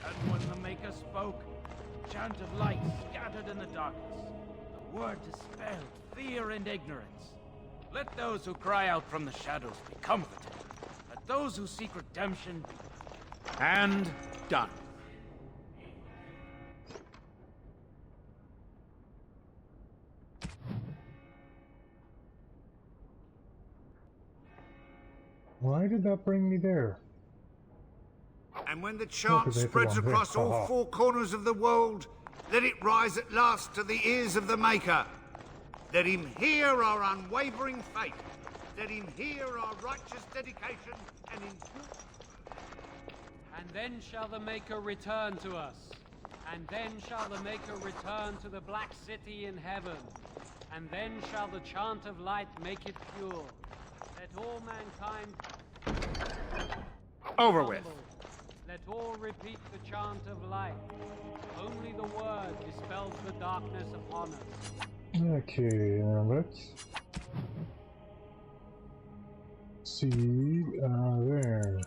And when the Maker spoke, a chant of light scattered in the darkness. The word dispelled fear and ignorance. Let those who cry out from the shadows be comforted. Let those who seek redemption be... And done. Why did that bring me there? And when the chant spreads across all four corners of the world, let it rise at last to the ears of the Maker. Let him hear our unwavering faith. Let him hear our righteous dedication and endure. And then shall the Maker return to us. And then shall the Maker return to the Black City in heaven. And then shall the chant of light make it pure. Let all mankind... Over with. Let all repeat the chant of light. Only the word dispels the darkness upon us. Okay, let's see, there.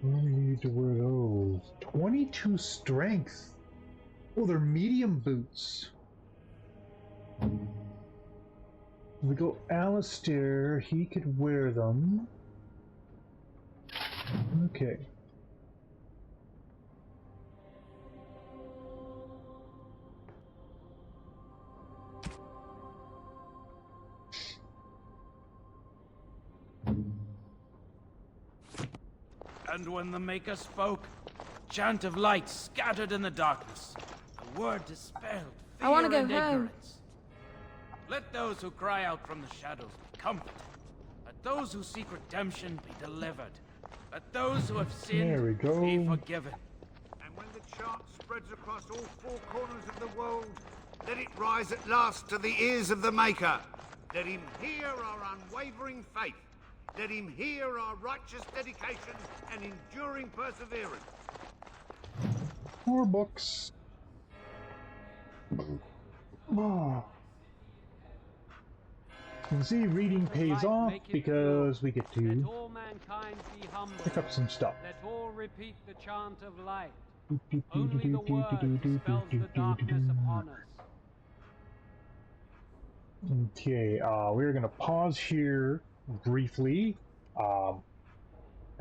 I need to wear those. 22 strength. Oh, they're medium boots. We go Alistair, he could wear them. Okay. And when the Maker spoke, a chant of light scattered in the darkness. The word dispelled fear I want to go and home. ignorance. Let those who cry out from the shadows be comforted. Let those who seek redemption be delivered. Let those who have sinned be forgiven. And when the chant spreads across all four corners of the world, let it rise at last to the ears of the Maker. Let him hear our unwavering faith. Let him hear our righteous dedication and enduring perseverance. More books. Oh. You can see reading pays off because we get to pick up some stuff. Let all repeat the chant of light. Only the word dispels the darkness upon us. Okay, we're gonna pause here briefly. I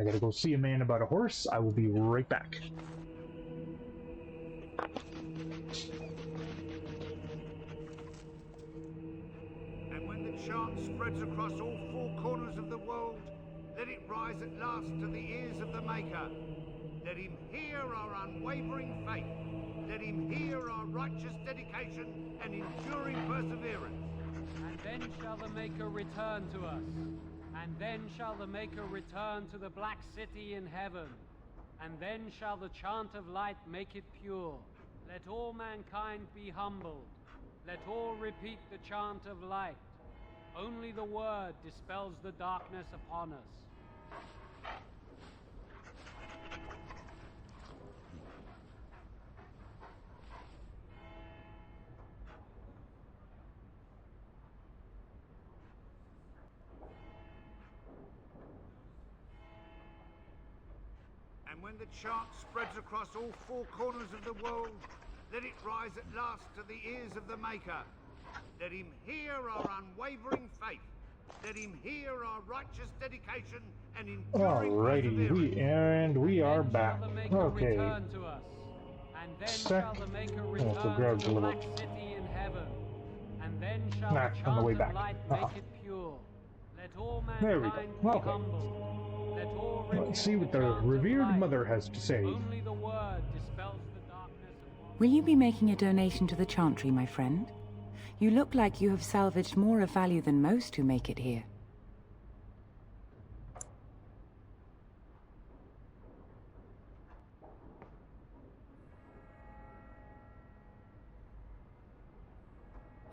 gotta go see a man about a horse. I will be right back. And when the chant spreads across all four corners of the world, let it rise at last to the ears of the Maker. Let him hear our unwavering faith. Let him hear our righteous dedication and enduring perseverance. And then shall the Maker return to us. And then shall the Maker return to the Black City in heaven. And then shall the chant of light make it pure. Let all mankind be humbled. Let all repeat the chant of light. Only the word dispels the darkness upon us. And when the chant spreads across all four corners of the world, let it rise at last to the ears of the Maker. Let him hear our unwavering faith. Let him hear our righteous dedication and enduring Alrighty, we are back. Okay. sec. shall the Maker Oh, return so grab to the the little... Black City in heaven, and then shall Nah, the on the way chant back. of light make it pure. Let all There we mankind go. be Okay. humble. Let all Let's see what repeat the chant of revered light. mother has to say. Only the word dispels the darkness of... Will you be making a donation to the Chantry, my friend? You look like you have salvaged more of value than most who make it here.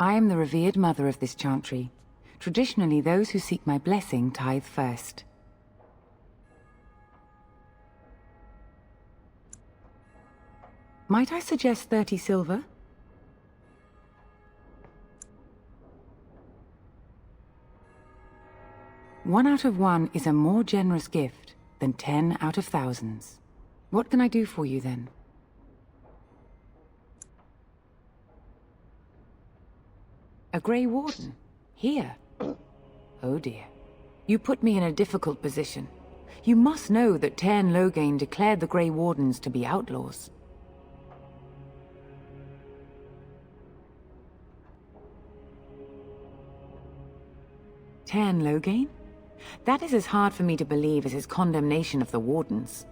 I am the revered mother of this Chantry. Traditionally, those who seek my blessing tithe first. Might I suggest 30 silver? One out of one is a more generous gift than 10 out of thousands. What can I do for you then? A Grey Warden? Here? Oh dear. You put me in a difficult position. You must know that Tairn Loghain declared the Grey Wardens to be outlaws. Tairn Loghain? That is as hard for me to believe as his condemnation of the Wardens.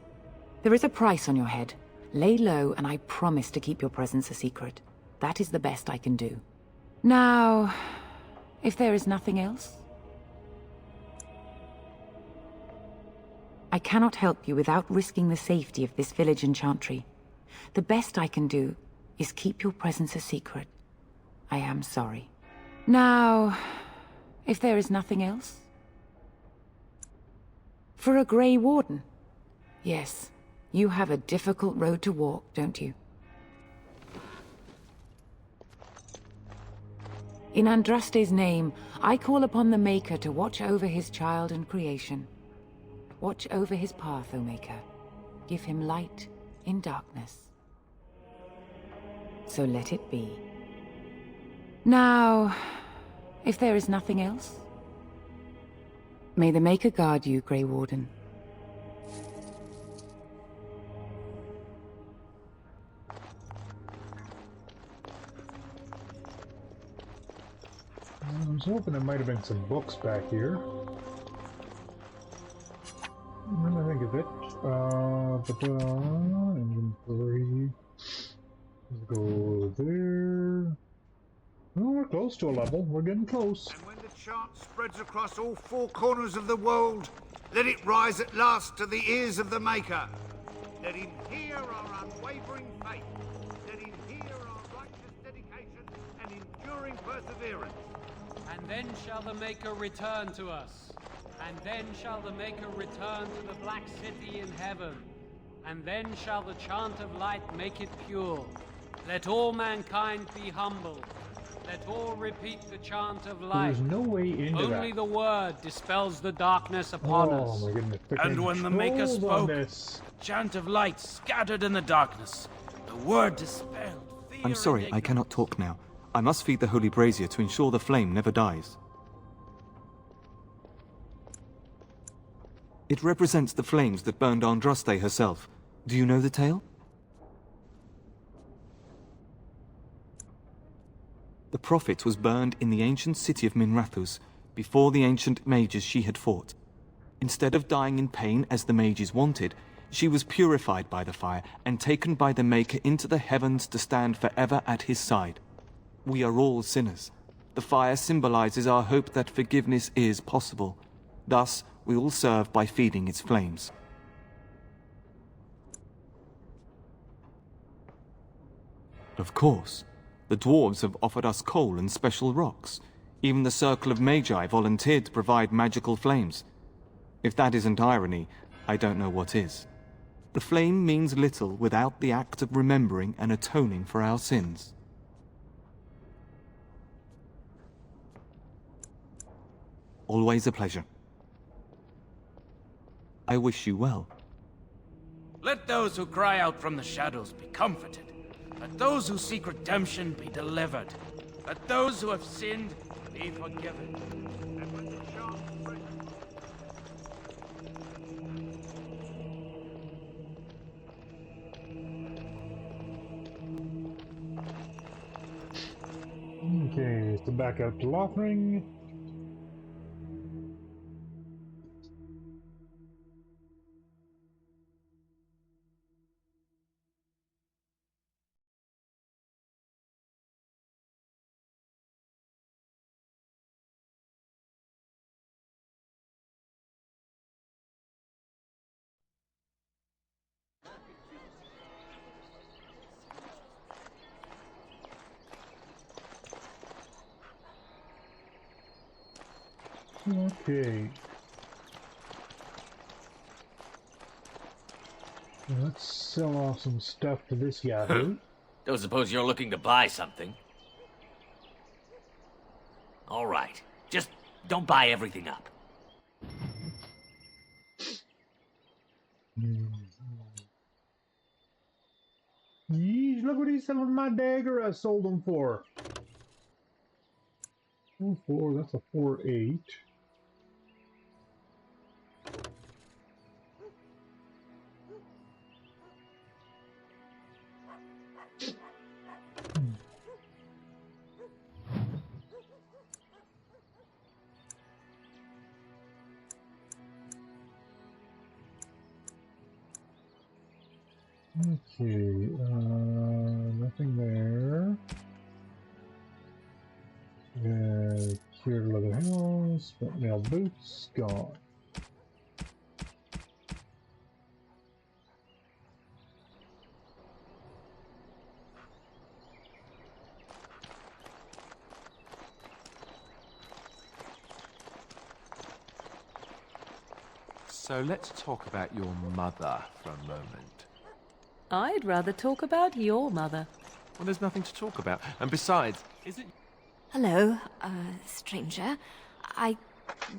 There is a price on your head. Lay low, and I promise to keep your presence a secret. That is the best I can do. Now, if there is nothing else... I cannot help you without risking the safety of this village and Chantry. The best I can do is keep your presence a secret. I am sorry. Now, if there is nothing else... For a Grey Warden? Yes, you have a difficult road to walk, don't you? In Andraste's name, I call upon the Maker to watch over his child and creation. Watch over his path, O Maker. Give him light in darkness. So let it be. Now, if there is nothing else... May the Maker guard you, Grey Warden. I was hoping there might have been some books back here. When I think of it, inventory. Let's go there. Oh, we're close to a level. We're getting close. And when the chant spreads across all four corners of the world, let it rise at last to the ears of the Maker. Let him hear our unwavering faith. Let him hear our righteous dedication and enduring perseverance. And then shall the Maker return to us. And then shall the Maker return to the Black City in heaven. And then shall the chant of light make it pure. Let all mankind be humble. Let all repeat the chant of light. There's no way into that. Only the word dispels the darkness upon us. Oh my goodness. And when the Maker spoke, the chant of light scattered in the darkness. The word dispelled fear. I'm sorry, I cannot talk now. I must feed the holy brazier to ensure the flame never dies. It represents the flames that burned Andraste herself. Do you know the tale? The prophet was burned in the ancient city of Minrathous, before the ancient mages she had fought. Instead of dying in pain as the mages wanted, she was purified by the fire and taken by the Maker into the heavens to stand forever at his side. We are all sinners. The fire symbolizes our hope that forgiveness is possible. Thus, we all serve by feeding its flames. Of course. The dwarves have offered us coal and special rocks. Even the Circle of Magi volunteered to provide magical flames. If that isn't irony, I don't know what is. The flame means little without the act of remembering and atoning for our sins. Always a pleasure. I wish you well. Let those who cry out from the shadows be comforted. Let those who seek redemption be delivered. Let those who have sinned be forgiven. And when the chant spreads... supposed to back out to Lothring. Okay. Let's sell off some stuff to this yahoo. Don't suppose you're looking to buy something? All right. Just don't buy everything up. Yeesh, look what he's selling my dagger I sold him for. 4, that's a 4-8. Okay, nothing there. Cured leather heels, spent nail boots, gone. So let's talk about your mother for a moment. I'd rather talk about your mother. Well, there's nothing to talk about. And besides, is it... Hello, stranger. I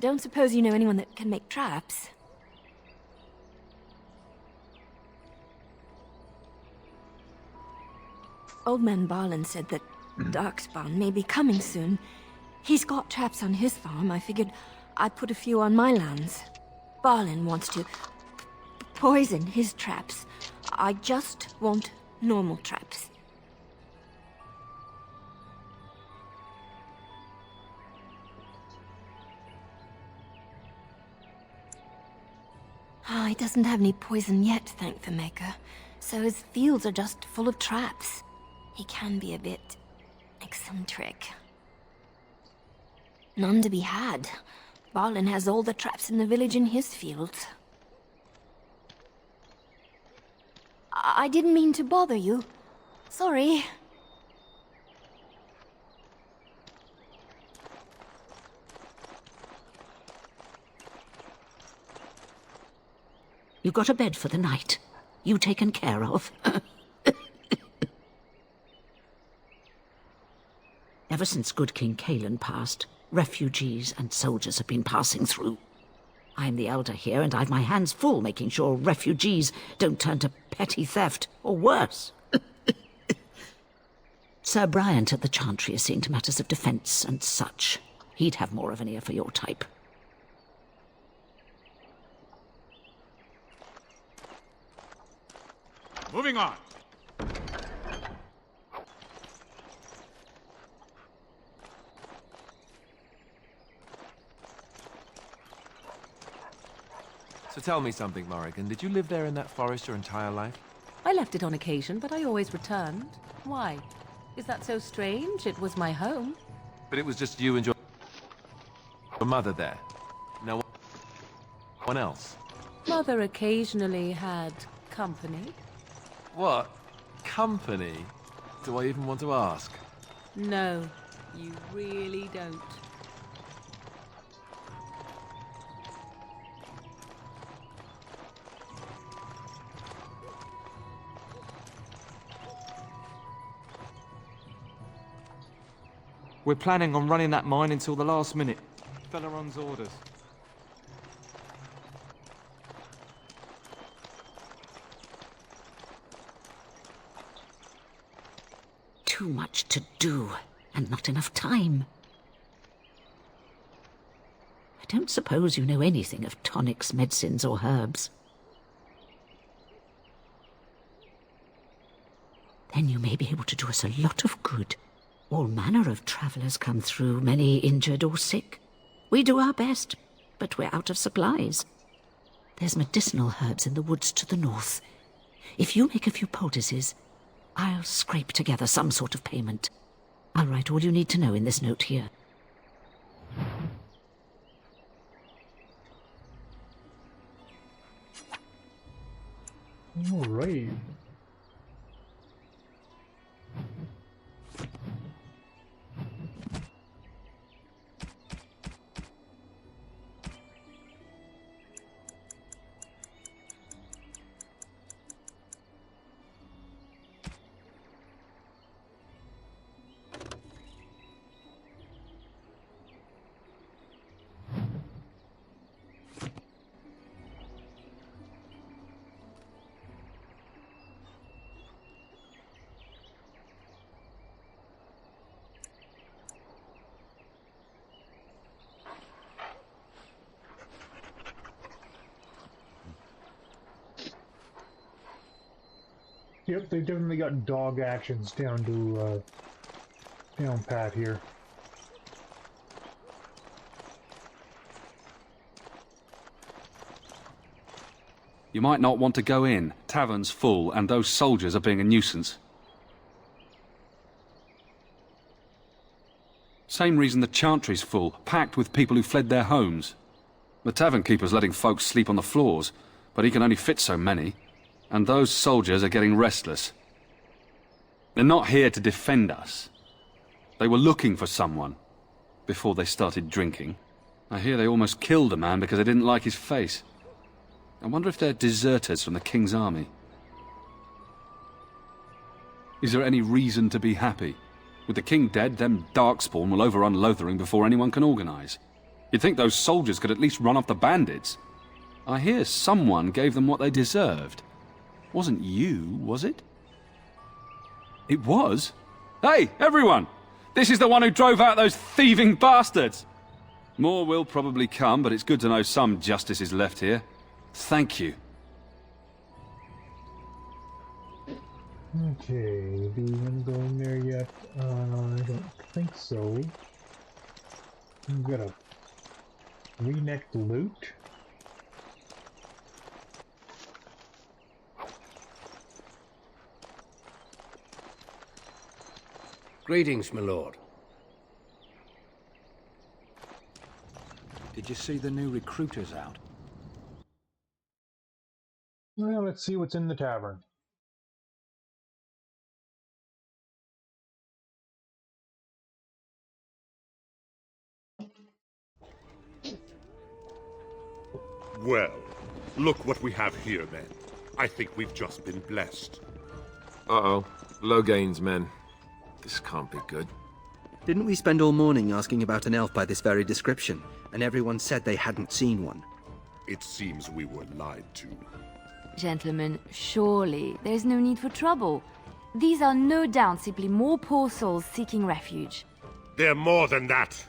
don't suppose you know anyone that can make traps? Old man Barlin said that Darkspawn may be coming soon. He's got traps on his farm. I figured I'd put a few on my lands. Barlin wants to poison his traps. I just want normal traps. He doesn't have any poison yet, thank the Maker. So his fields are just full of traps. He can be a bit eccentric. None to be had. Barlin has all the traps in the village in his fields. I didn't mean to bother you. Sorry. You got a bed for the night. You taken care of. Ever since good King Kalen passed, refugees and soldiers have been passing through. I'm the elder here, and I've my hands full making sure refugees don't turn to petty theft, or worse. Sir Bryant at the Chantry is seeing to matters of defence and such. He'd have more of an ear for your type. Moving on. So tell me something, Morrigan. Did you live there in that forest your entire life? I left it on occasion, but I always returned. Why? Is that so strange? It was my home. But it was just you and your mother there. No one else. Mother occasionally had company. What? Company? Do I even want to ask? No, you really don't. We're planning on running that mine until the last minute. Felaron's orders. Too much to do, and not enough time. I don't suppose you know anything of tonics, medicines, or herbs. Then you may be able to do us a lot of good. All manner of travellers come through, many injured or sick. We do our best, but we're out of supplies. There's medicinal herbs in the woods to the north. If you make a few poultices, I'll scrape together some sort of payment. I'll write all you need to know in this note here. All right. Yep, they definitely got dog actions down to down pat here. You might not want to go in. Tavern's full, and those soldiers are being a nuisance. Same reason the Chantry's full, packed with people who fled their homes. The tavern keeper's letting folks sleep on the floors, but he can only fit so many. And those soldiers are getting restless. They're not here to defend us. They were looking for someone before they started drinking. I hear they almost killed a man because they didn't like his face. I wonder if they're deserters from the King's army. Is there any reason to be happy? With the King dead, them Darkspawn will overrun Lothering before anyone can organize. You'd think those soldiers could at least run off the bandits. I hear someone gave them what they deserved. Wasn't you, was it? It was? Hey, everyone! This is the one who drove out those thieving bastards! More will probably come, but it's good to know some justice is left here. Thank you. Okay, do we want to go in there yet? I don't think so. We've got a re-necked loot. Greetings, my lord. Did you see the new recruiters out? Well, let's see what's in the tavern. Well, look what we have here, then. I think we've just been blessed. Uh-oh. Logain's men. This can't be good. Didn't we spend all morning asking about an elf by this very description, and everyone said they hadn't seen one? It seems we were lied to. Gentlemen, surely there's no need for trouble. These are no doubt simply more poor souls seeking refuge. They're more than that.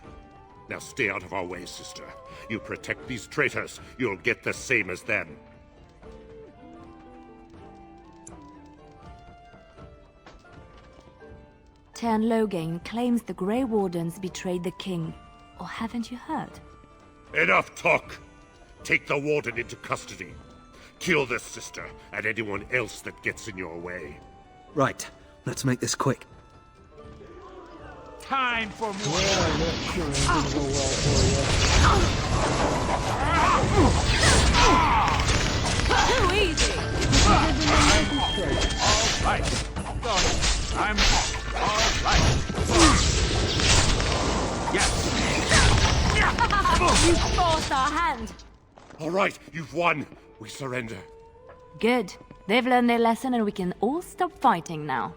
Now stay out of our way, sister. You protect these traitors, you'll get the same as them. Tern Logain claims the Grey Wardens betrayed the king. Or haven't you heard? Enough talk! Take the warden into custody. Kill this sister and anyone else that gets in your way. Right, let's make this quick. Time for more. Too easy! All right. Go. I'm all right. Yes. You forced our hand. All right, you've won. We surrender. Good. They've learned their lesson and we can all stop fighting now.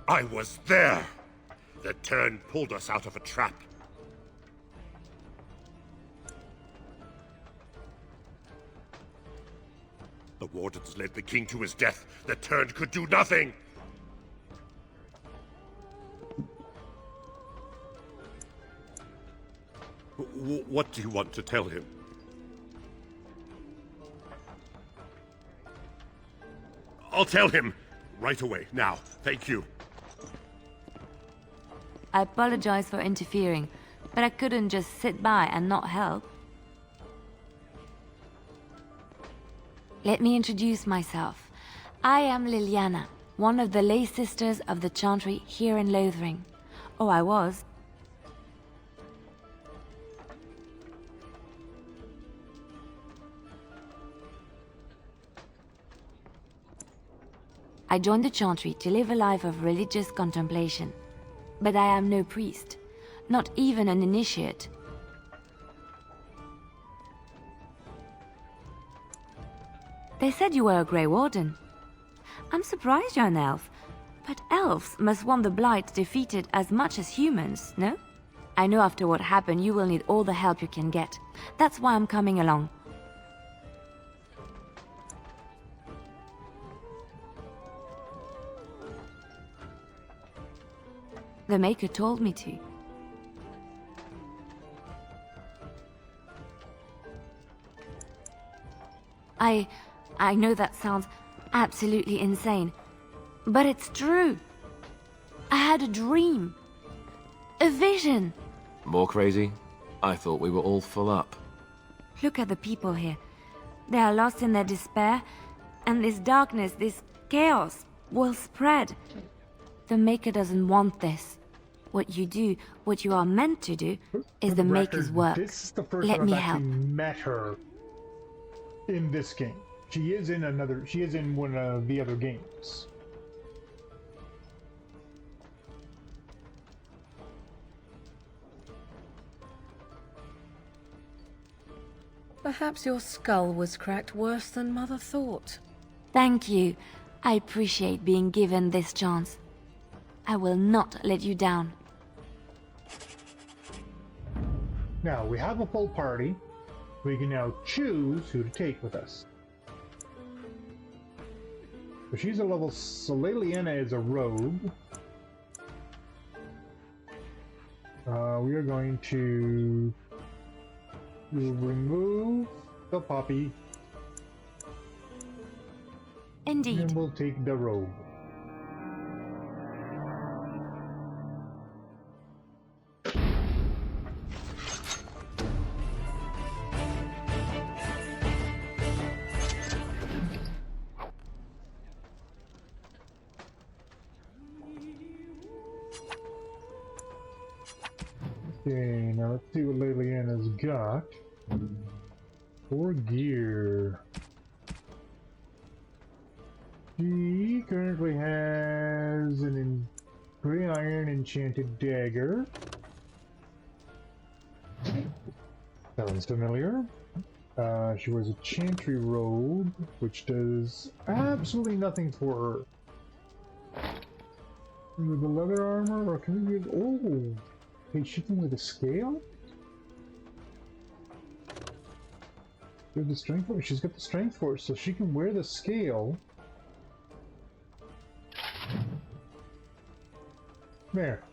I was there. The Tern pulled us out of a trap. The Wardens led the king to his death. The Tern could do nothing. What do you want to tell him? I'll tell him. Right away, now. Thank you. I apologize for interfering, but I couldn't just sit by and not help. Let me introduce myself. I am Liliana, one of the lay sisters of the Chantry here in Lothering. Oh, I was. I joined the Chantry to live a life of religious contemplation. But I am no priest, not even an initiate. They said you were a Grey Warden. I'm surprised you're an elf, but elves must want the Blight defeated as much as humans, no? I know after what happened you will need all the help you can get. That's why I'm coming along. The Maker told me to. I know that sounds absolutely insane, but it's true. I had a dream. A vision. More crazy? I thought we were all full up. Look at the people here. They are lost in their despair, and this darkness, this chaos, will spread. The Maker doesn't want this. What you do, what you are meant to do, is the Maker's work. This is the first Let time me I've help. actually met her in this game. She is in one of the other games. Perhaps your skull was cracked worse than Mother thought. Thank you. I appreciate being given this chance. I will not let you down. Now, we have a full party. We can now choose who to take with us. So she's a level... So Liliana is a rogue. We are going to... We'll remove the puppy. Indeed. And we'll take the rogue. Okay, now let's see what Liliana's got. For gear. She currently has an gray iron enchanted dagger. Sounds familiar. She wears a chantry robe, which does absolutely nothing for her. With the leather armor, or can we use... Oh! Hey, she can wear the scale? She has the strength for it. She's got the strength for it, so she can wear the scale. There.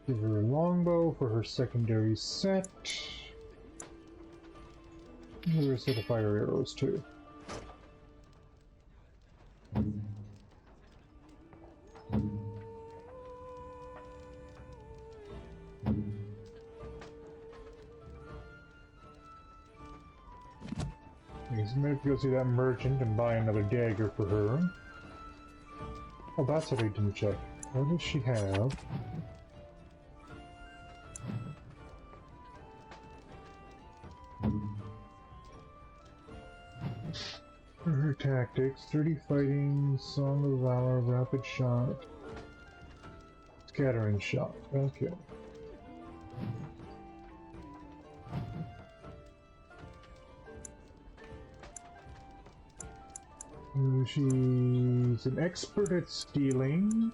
Give her a longbow for her secondary set. Give her a set of fire arrows too. So maybe go see that merchant and buy another dagger for her. Oh, that's what I didn't check. What does she have? Her tactics: 30 fighting, Song of Valor, rapid shot, scattering shot. Okay. She's an expert at stealing.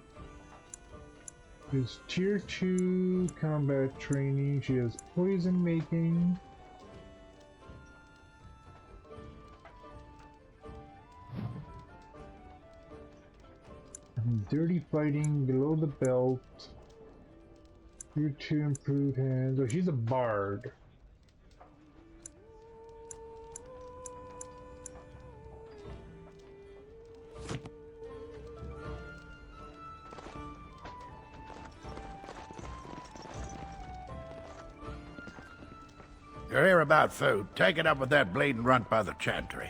She's tier 2 combat training. She has poison making. Dirty fighting, below the belt. Here to improve hands. Oh, she's a bard. You're here about food. Take it up with that bleeding runt by the chantry.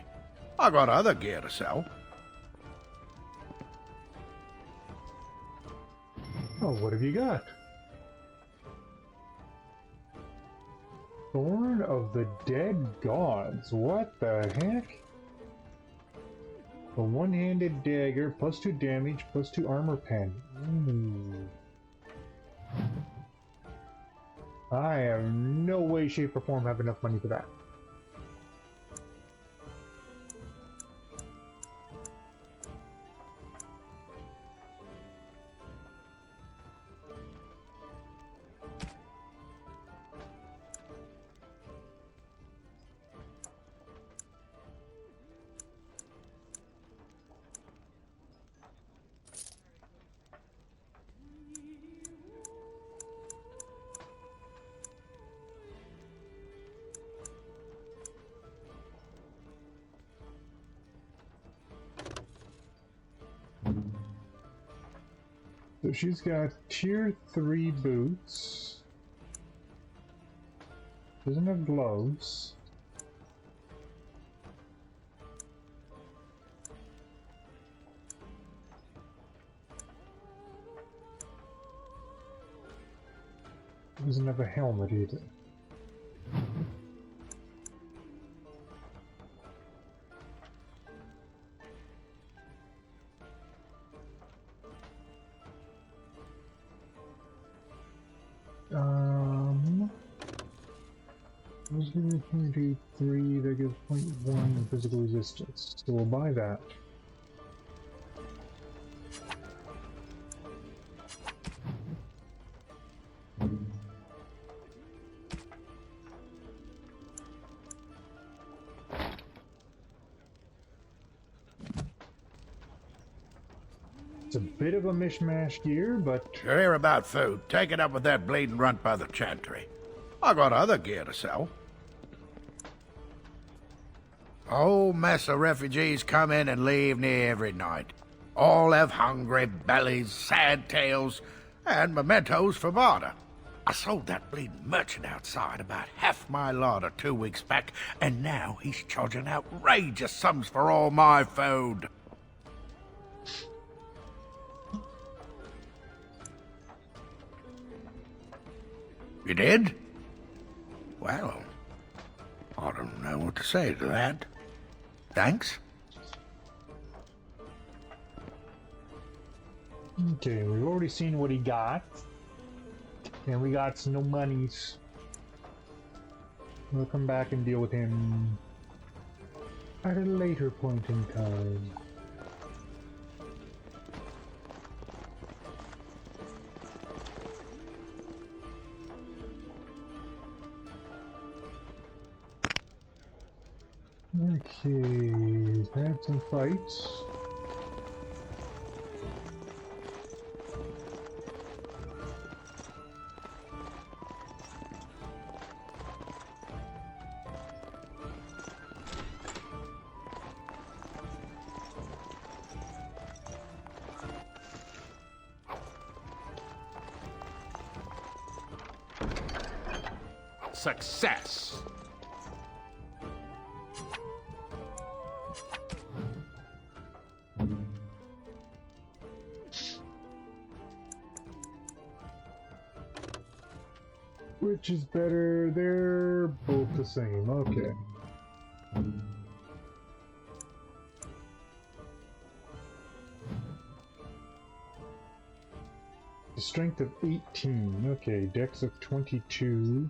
I got other gear to sell. Oh, what have you got? Thorn of the Dead Gods. What the heck? A one-handed dagger, +2 damage, +2 armor pen. Ooh. I have no way, shape, or form have enough money for that. So she's got tier 3 boots. Doesn't have gloves. Doesn't have a helmet either. Those give me 0.83, that gives 0.1 in physical resistance. So we'll buy that. It's a bit of a mishmash gear, but... You're here about food. Take it up with that bleeding runt by the chantry. I got other gear to sell. A whole mess of refugees come in and leave near every night. All have hungry bellies, sad tales, and mementos for barter. I sold that bleeding merchant outside about half my larder 2 weeks back, and now he's charging outrageous sums for all my food. You did? Well, I don't know what to say to that. Thanks. Okay, we've already seen what he got. And we got no monies. We'll come back and deal with him at a later point in time. Okay, had some fights. Success! Which is better? They're both the same. Okay. The strength of 18. Okay, dex of 22.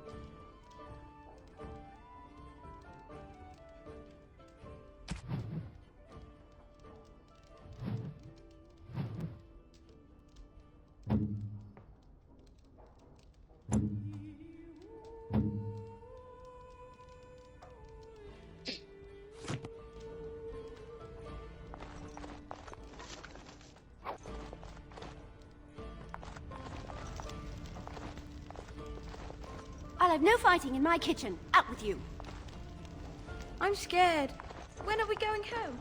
I'll have no fighting in my kitchen. Out with you. I'm scared. When are we going home?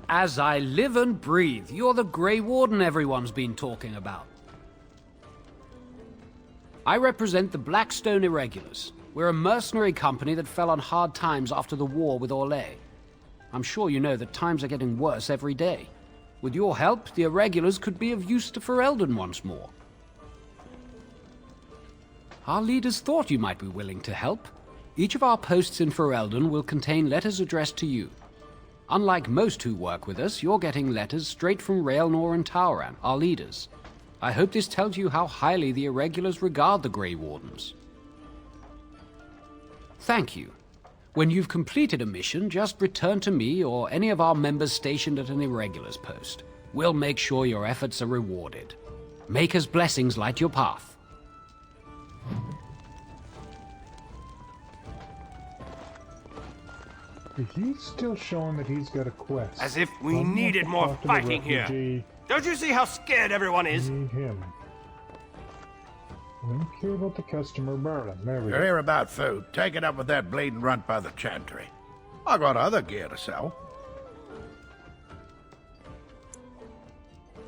As I live and breathe, you're the Grey Warden everyone's been talking about. I represent the Blackstone Irregulars. We're a mercenary company that fell on hard times after the war with Orlais. I'm sure you know that times are getting worse every day. With your help, the Irregulars could be of use to Ferelden once more. Our leaders thought you might be willing to help. Each of our posts in Ferelden will contain letters addressed to you. Unlike most who work with us, you're getting letters straight from Raelnor and Tauran, our leaders. I hope this tells you how highly the Irregulars regard the Grey Wardens. Thank you. When you've completed a mission, just return to me or any of our members stationed at an Irregulars post. We'll make sure your efforts are rewarded. Maker's blessings light your path. He's still showing that he's got a quest. As if we Someone needed to more talk to the fighting here. refugee. Don't you see how scared everyone is? Need him. I don't care about the customer burden. There we You're go. here about food. Take it up with that bleeding runt by the chantry. I got other gear to sell.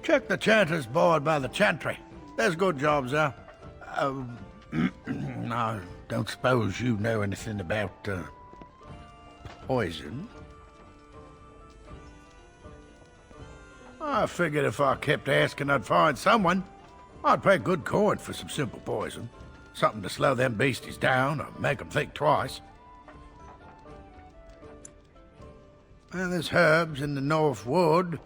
Check the chanter's board by the chantry. There's good jobs there. I don't suppose you know anything about poison. I figured if I kept asking, I'd find someone. I'd pay good coin for some simple poison. Something to slow them beasties down or make them think twice. Well, there's herbs in the North Wood.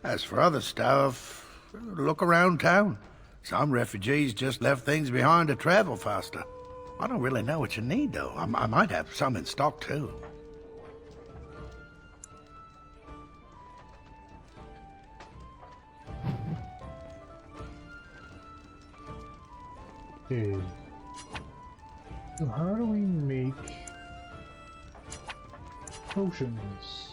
As for other stuff, look around town. Some refugees just left things behind to travel faster. I don't really know what you need, though. I might have some in stock, too. Okay. So how do we make potions?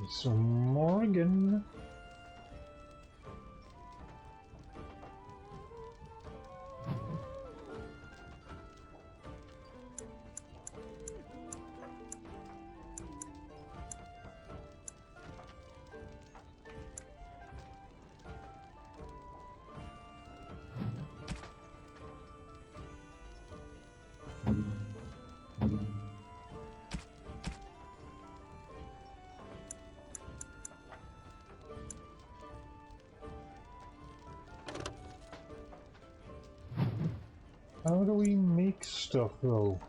So Morgan. How do we make stuff, though?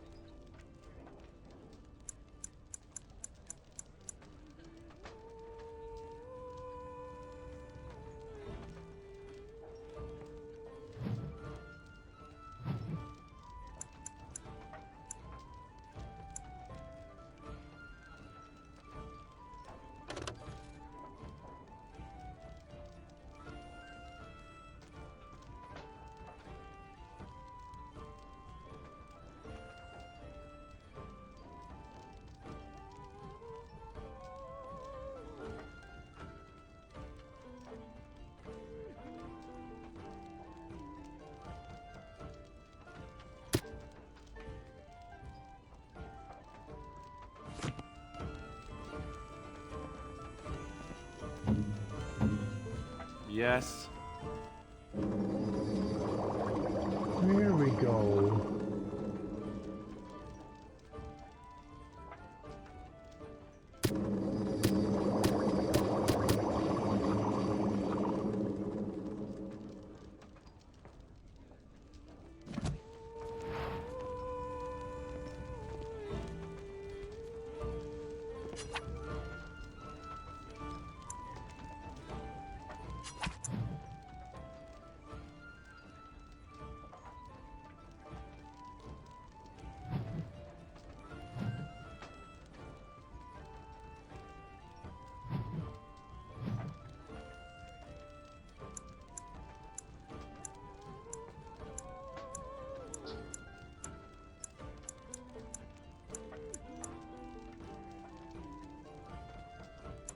Yes. There we go.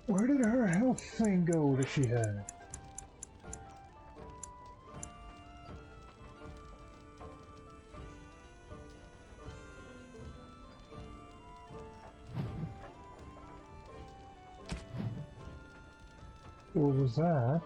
Where did her health thing go that she had? What was that?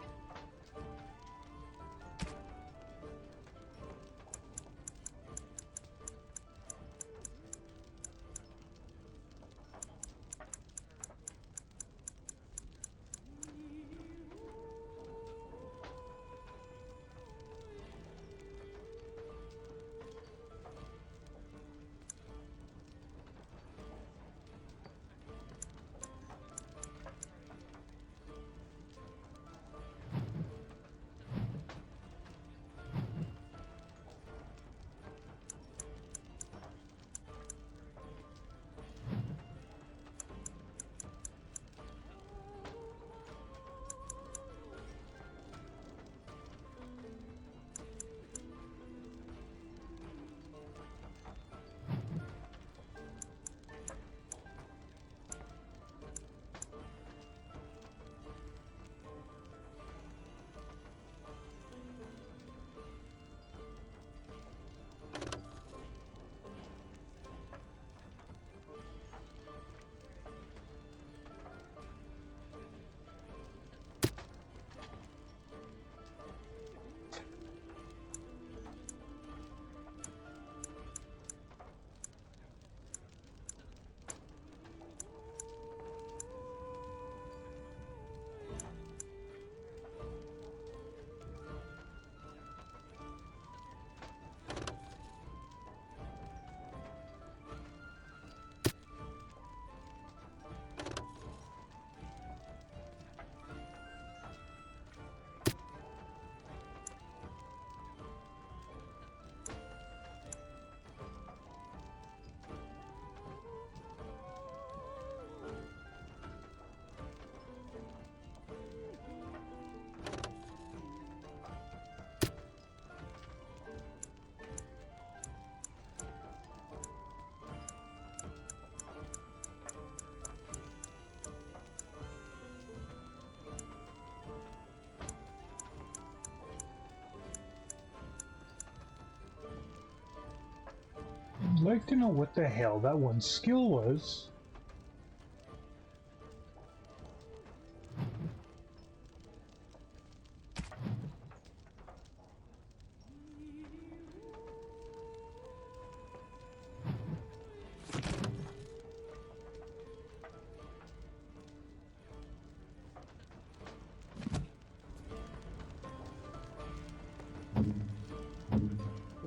I'd like to know what the hell that one skill was.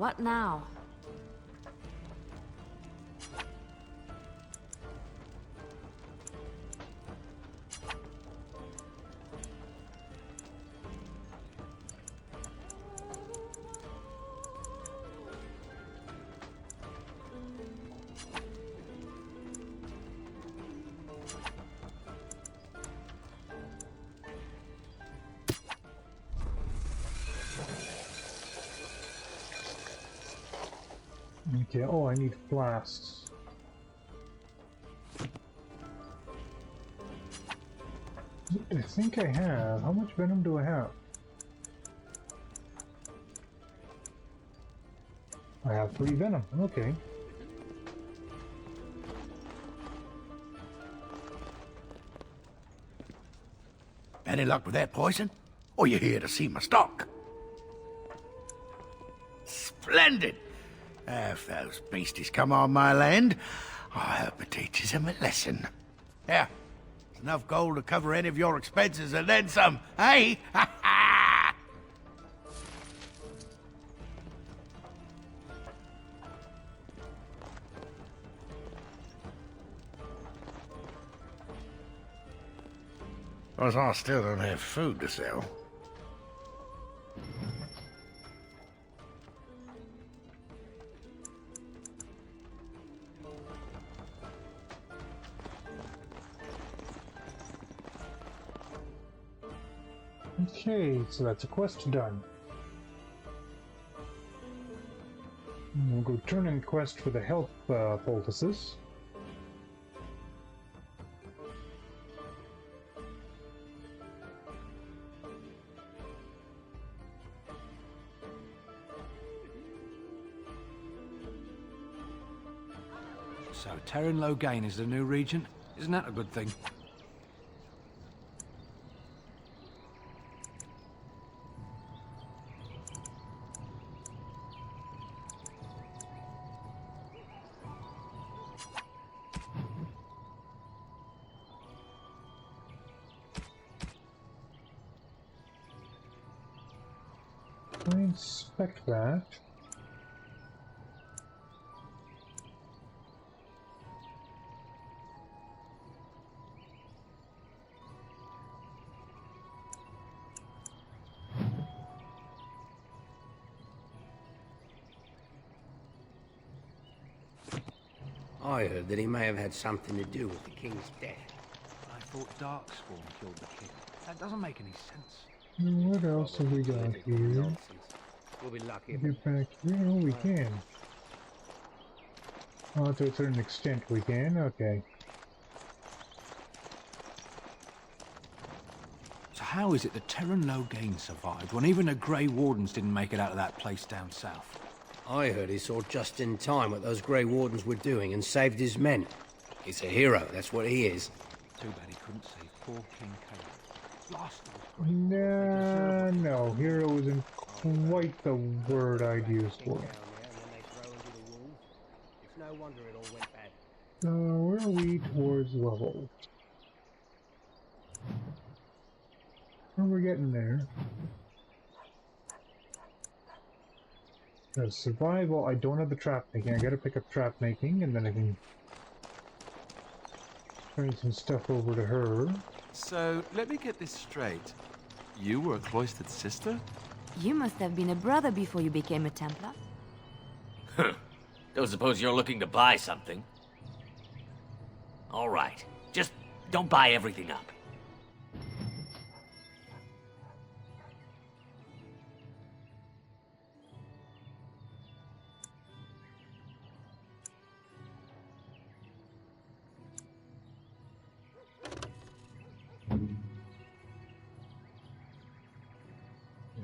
What now? Okay, oh, I need flasks. I think I have. How much venom do I have? I have 3 venom. Okay. Any luck with that poison? Or you here to see my stock? Splendid! If those beasties come on my land, I hope it teaches them a lesson. Yeah, there's enough gold to cover any of your expenses and then some, hey? Ha ha! Because I still don't have food to sell. Okay, so that's a quest done. We'll go turn in quest for the health poultices. So Terran Logain is the new regent? Isn't that a good thing? I inspect that. I heard that he may have had something to do with the king's death. I thought Darkspawn killed the king. That doesn't make any sense. What else have we got here? We'll be lucky. Get back here? Oh, we can. Oh, to a certain extent we can. Okay. So how is it that Terran Logain survived when even the Grey Wardens didn't make it out of that place down south? I heard he saw just in time what those Grey Wardens were doing and saved his men. He's a hero, that's what he is. Too bad he couldn't save poor King Caleb. Last of his Nah, no, hero isn't quite the word I'd use for it. It's no wonder it all went bad. So, where are we towards level? Oh, we're getting there. Survival, I don't have the trap making. I gotta pick up trap making, and then I can turn some stuff over to her. So, let me get this straight. You were a cloistered sister? You must have been a brother before you became a Templar. Don't suppose you're looking to buy something? All right. Just don't buy everything up.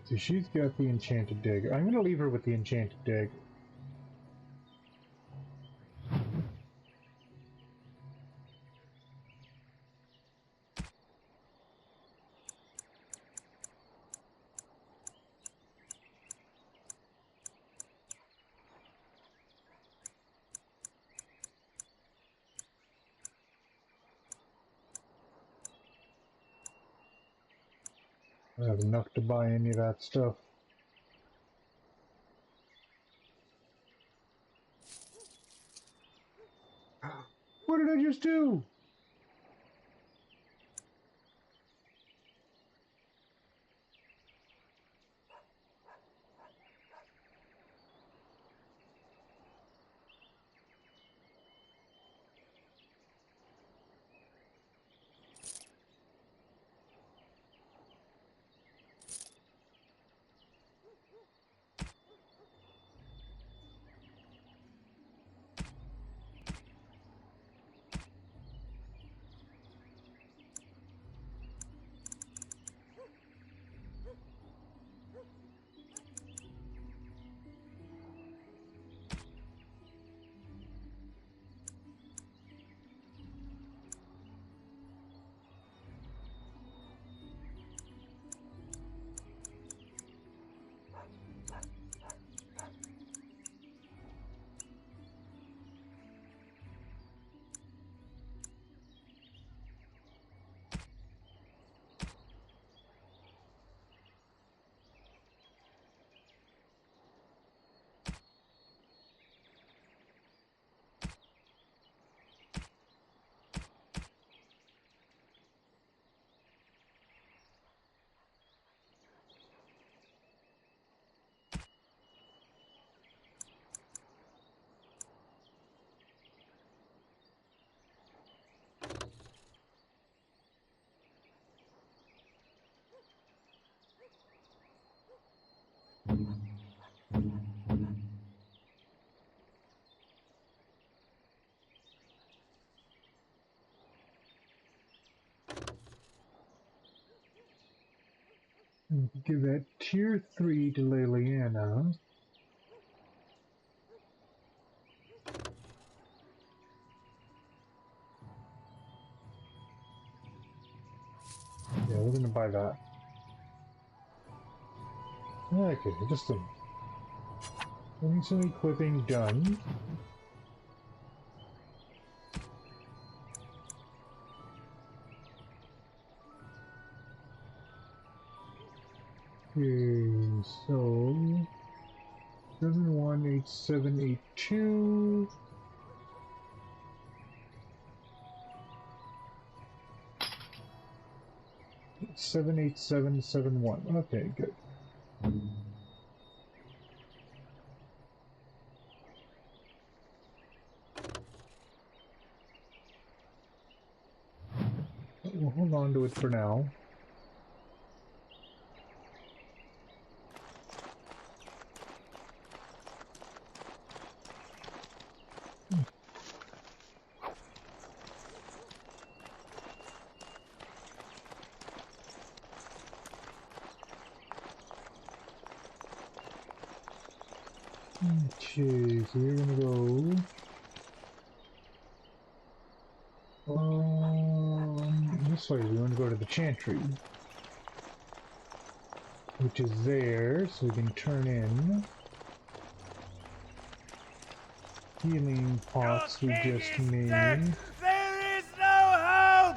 So she's got the enchanted dagger. I'm gonna leave her with the enchanted dagger. I have enough to buy any of that stuff. What did I just do? Give that tier 3 to Liliana. Yeah, we're gonna buy that. Okay, just getting some equipping done. Okay, so 718782. Seven 78771. Okay, good. We'll hold on to it for now. Okay, so we're gonna go this way. We want to go to the chantry, which is there, so we can turn in healing pots we just made. There is no hope!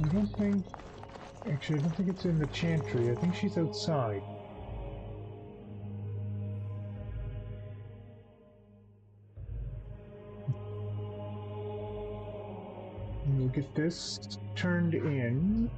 I don't think... Actually, I don't think it's in the chantry. I think she's outside. And we'll get this turned in.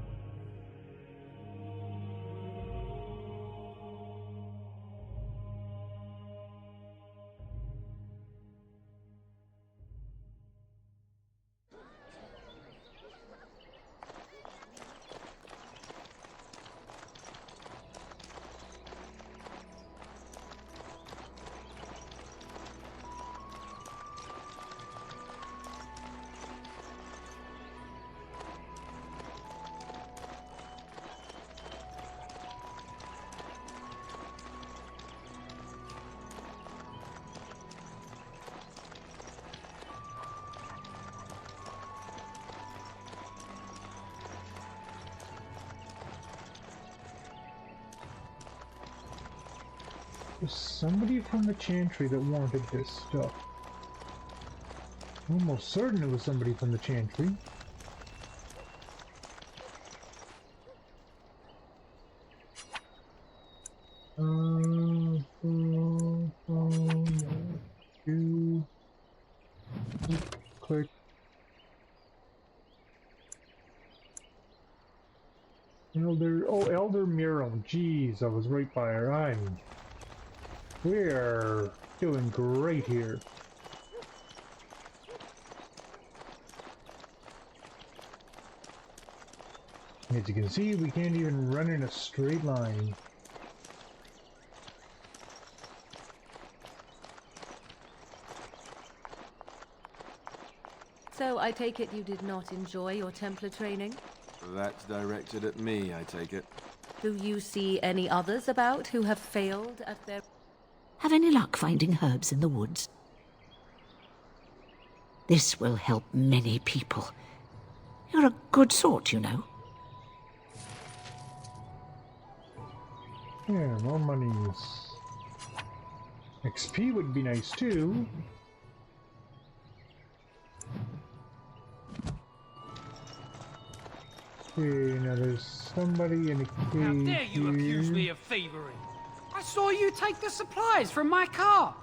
There's somebody from the Chantry that wanted this stuff. I'm almost certain it was somebody from the Chantry. Click. Elder Miro. Jeez, I was right by her. We're doing great here. As you can see, we can't even run in a straight line. So I take it you did not enjoy your Templar training? That's directed at me, I take it. Do you see any others about who have failed at their... Have any luck finding herbs in the woods? This will help many people. You're a good sort, you know. Yeah, more monies. XP would be nice too. Okay, now there's somebody in a cage. How dare you accuse me of thievery? I saw you take the supplies from my car.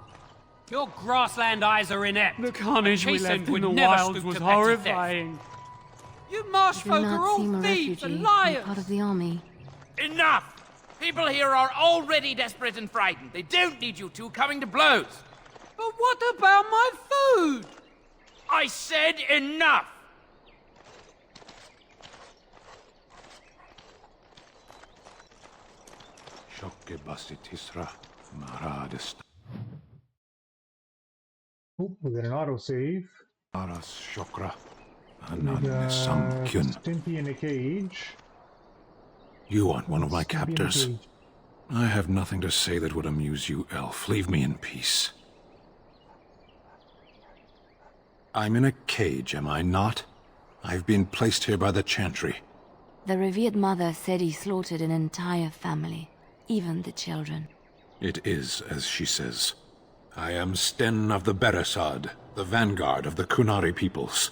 Your grassland eyes are inept. The carnage we left in the wilds was horrifying. You marsh folk are all thieves and liars. Part of the army. Enough! People here are already desperate and frightened. They don't need you two coming to blows. But what about my food? I said enough! Oh, we got an autosave. Stimpy in a cage. You aren't one of my Stimpy in a captors. cage. I have nothing to say that would amuse you, elf. Leave me in peace. I'm in a cage, am I not? I've been placed here by the Chantry. The revered mother said he slaughtered an entire family, even the children. It is as she says. I am Sten of the Beresad, the vanguard of the Kunari peoples.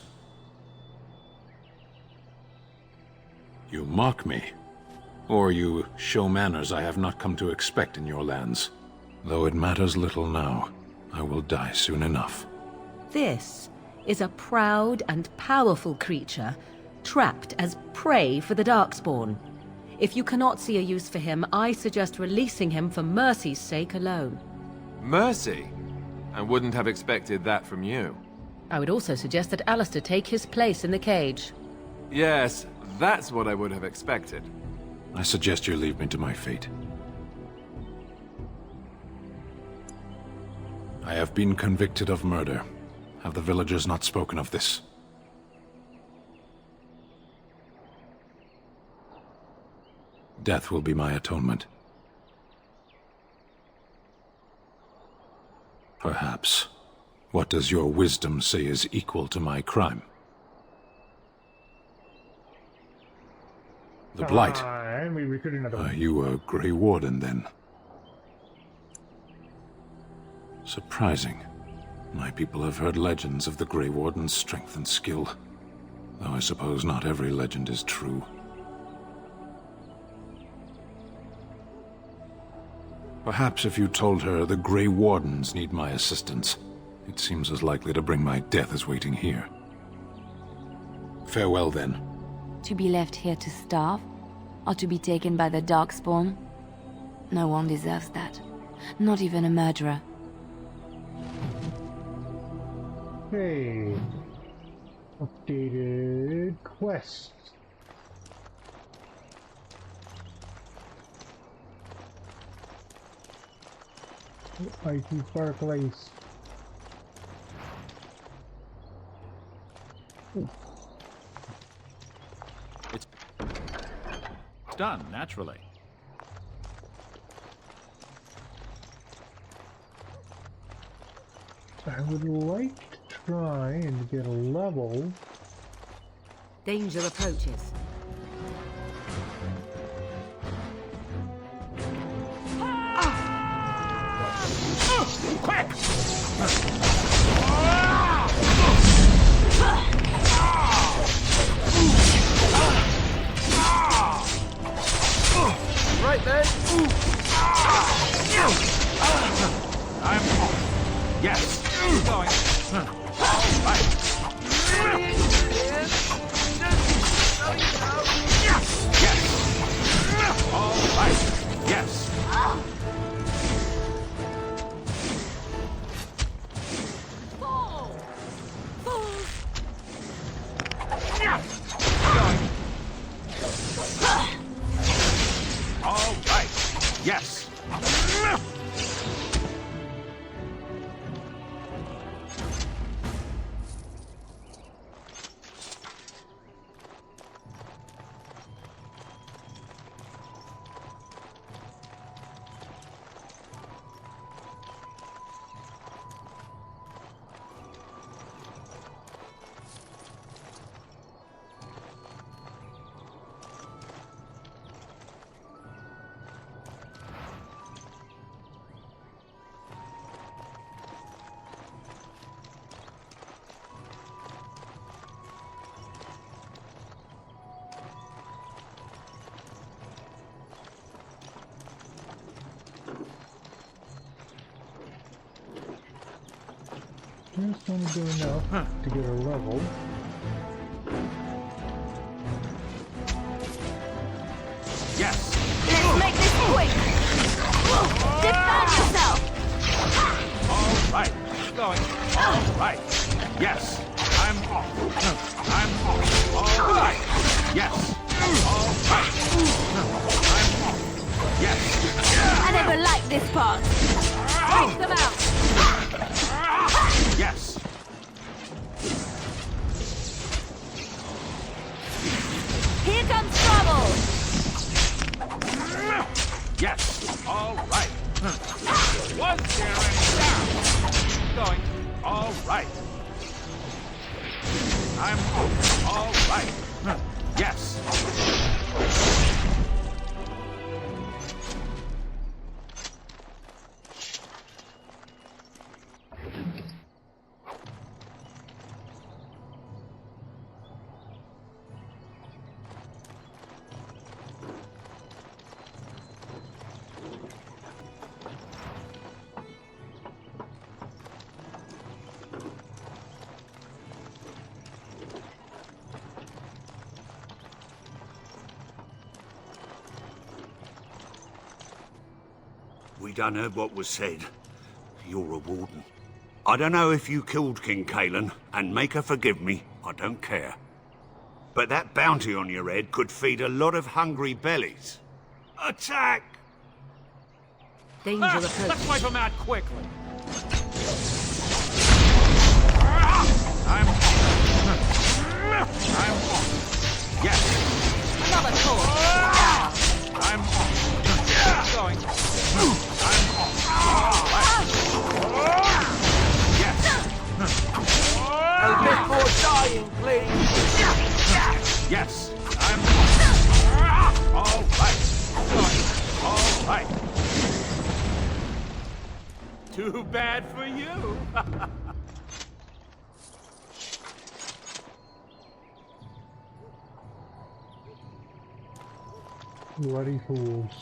You mock me, or you show manners I have not come to expect in your lands. Though it matters little now, I will die soon enough. This is a proud and powerful creature, trapped as prey for the Darkspawn. If you cannot see a use for him, I suggest releasing him for mercy's sake alone. Mercy? I wouldn't have expected that from you. I would also suggest that Alistair take his place in the cage. Yes, that's what I would have expected. I suggest you leave me to my fate. I have been convicted of murder. Have the villagers not spoken of this? Death will be my atonement. Perhaps. What does your wisdom say is equal to my crime? The Blight. And we recruited another one. Are you a Grey Warden, then? Surprising. My people have heard legends of the Grey Warden's strength and skill. Though I suppose not every legend is true. Perhaps if you told her the Grey Wardens need my assistance, it seems as likely to bring my death as waiting here. Farewell, then. To be left here to starve? Or to be taken by the Darkspawn? No one deserves that. Not even a murderer. Hey. Updated quests. IT fireplace. It's done, naturally. I would like to try and get a level. Danger approaches. right then. I'm off. Yes. Keep going. All right. Yes. All right. Yes. All right. Yes. Just want to do enough to get a level. Yes. Let's make this quick. Defend yourself. All right. Keep going. All right. Yes. I'm off. I'm off. All right. Yes. All right. I'm off. Yes. I never liked this part. Take them out. Yes. Here comes trouble. Yes. All right. One tearing down. Keep going. All right. I'm off. All right. Yes. We done heard what was said. You're a warden. I don't know if you killed King Kalen, and make her forgive me, I don't care. But that bounty on your head could feed a lot of hungry bellies. Attack! Danger approaching. Let's wipe them out quickly. I'm off. Yes. Another sword. I'm off. Keep going. I'm off. All right. Yes. A bit more dying, please. Yes. I'm off. All right. Going. All right. Too bad for you. Bloody fools.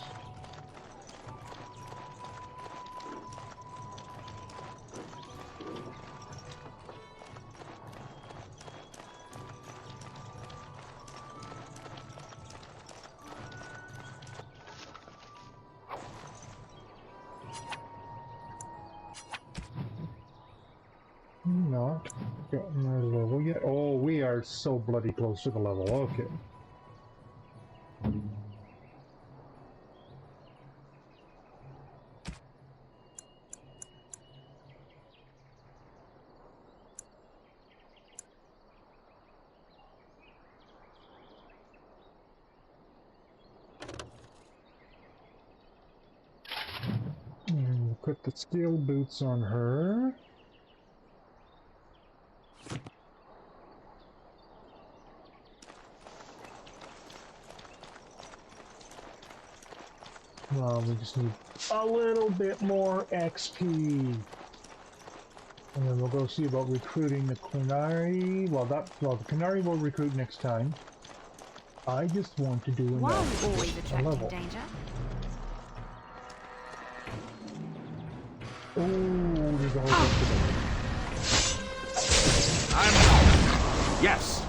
Not gotten our level yet. Oh, we are so bloody close to the level. Okay. And we'll put the steel boots on her. We just need a little bit more XP. And then we'll go see about recruiting the Qunari. Well, the Qunari will recruit next time. I just want to do Why are we enough to always get a attracting level. danger? Oh, there's a whole bunch of them. Yes.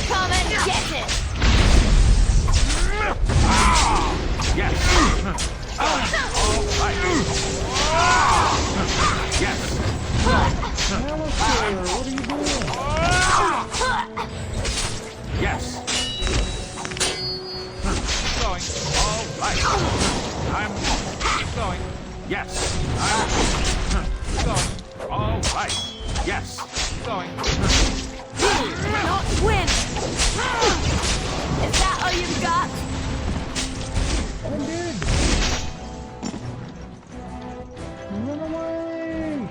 Come and get it! Yes. All right. Yes. Alistair, what are you doing? Yes. Going. All right. I'm going. Yes. I'm going. All right. Yes. Going. Not win! Is that all you've got? I'm dead. Run away!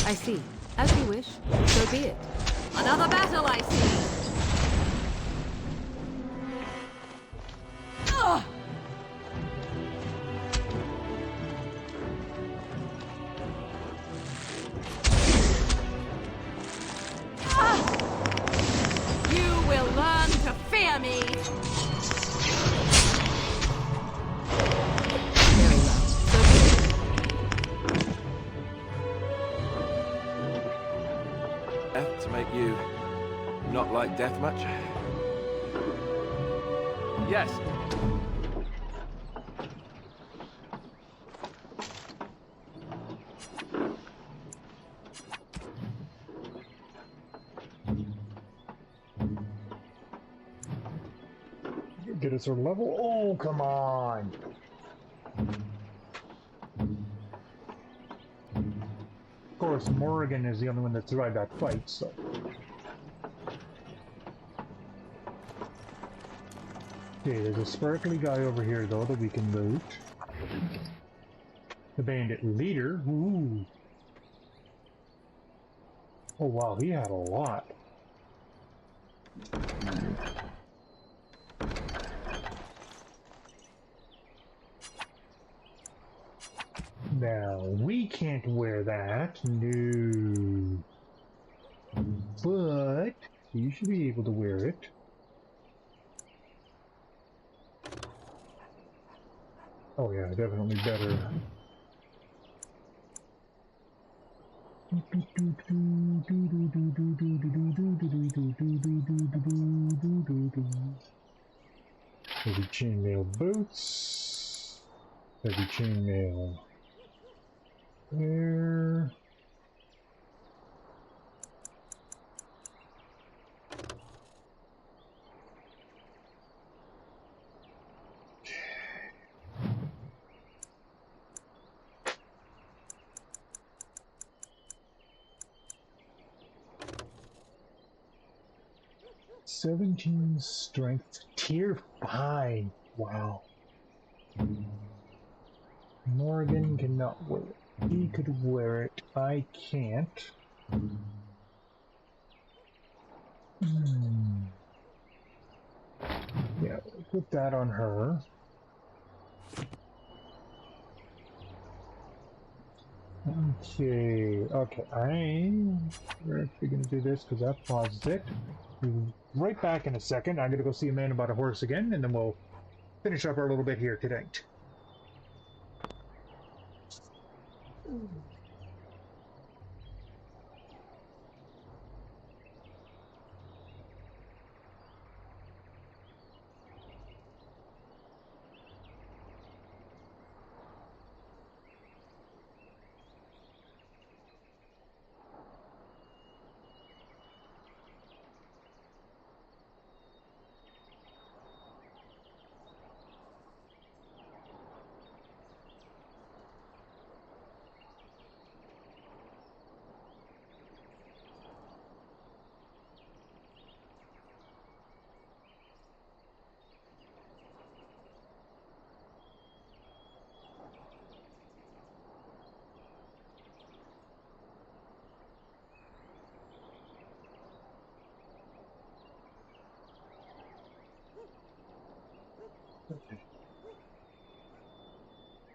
I see. As you wish. So be it. Another battle, I see. Ugh! You will learn to fear me! Very well. So be it. Death to make you not like death much? Yes. Get us our level. Oh, come on. Of course, Morrigan is the only one that survived that fight, so. Okay, there's a sparkly guy over here, though, that we can loot. The bandit leader. Ooh. Oh, wow, he had a lot. Now, we can't wear that. No. But you should be able to wear it. Oh yeah, definitely better. Heavy chainmail boots. Heavy chainmail there. "17 strength, tier 5. Wow. Morgan cannot wear it. He could wear it. I can't. Yeah, put that on her. Okay, I'm actually gonna do this because that pauses it. Be right back in a second. I'm gonna go see a man about a horse again, and then we'll finish up our little bit here tonight.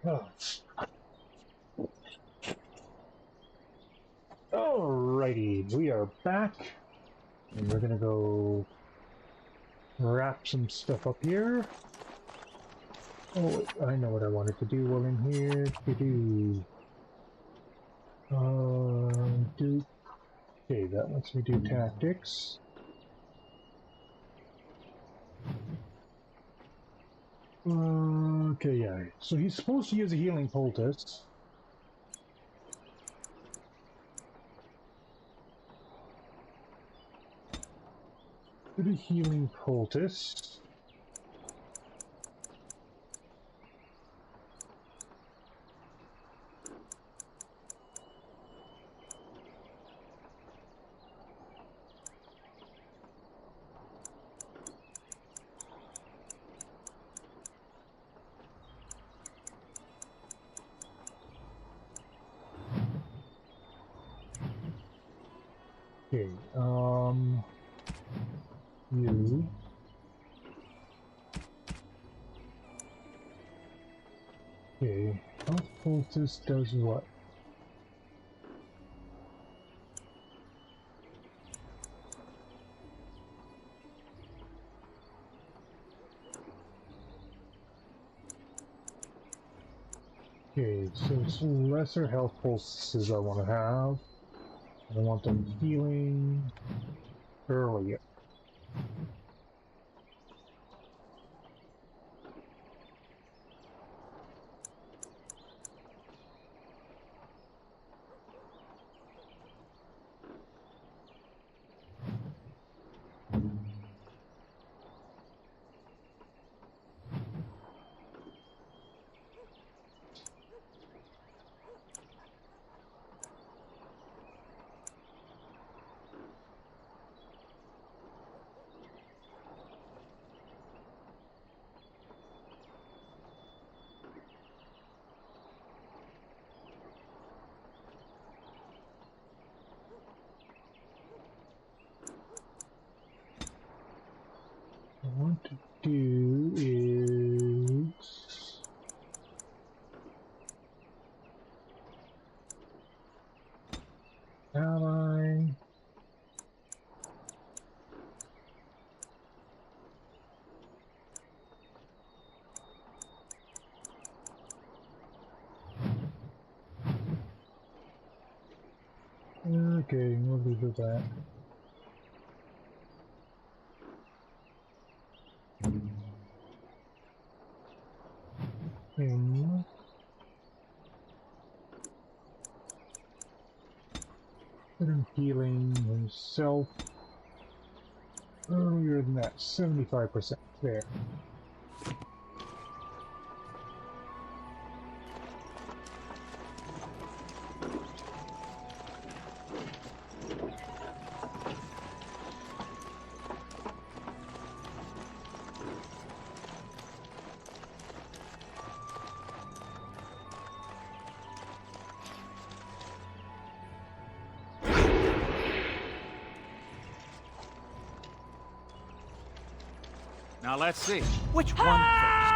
Oh. Alrighty, we are back, and we're gonna go wrap some stuff up here. Oh, I know what I wanted to do while in here. Okay, that lets me do tactics. Okay, yeah. So he's supposed to use a healing poultice. Put a healing poultice. Okay, you. Okay, health poultice does what? Okay, so it's lesser health pulses I want to have. I want them healing earlier. What I want to do is ally. Okay, we'll leave it at that. Put him healing himself earlier than that, 75%. There. Now let's see. Which one first?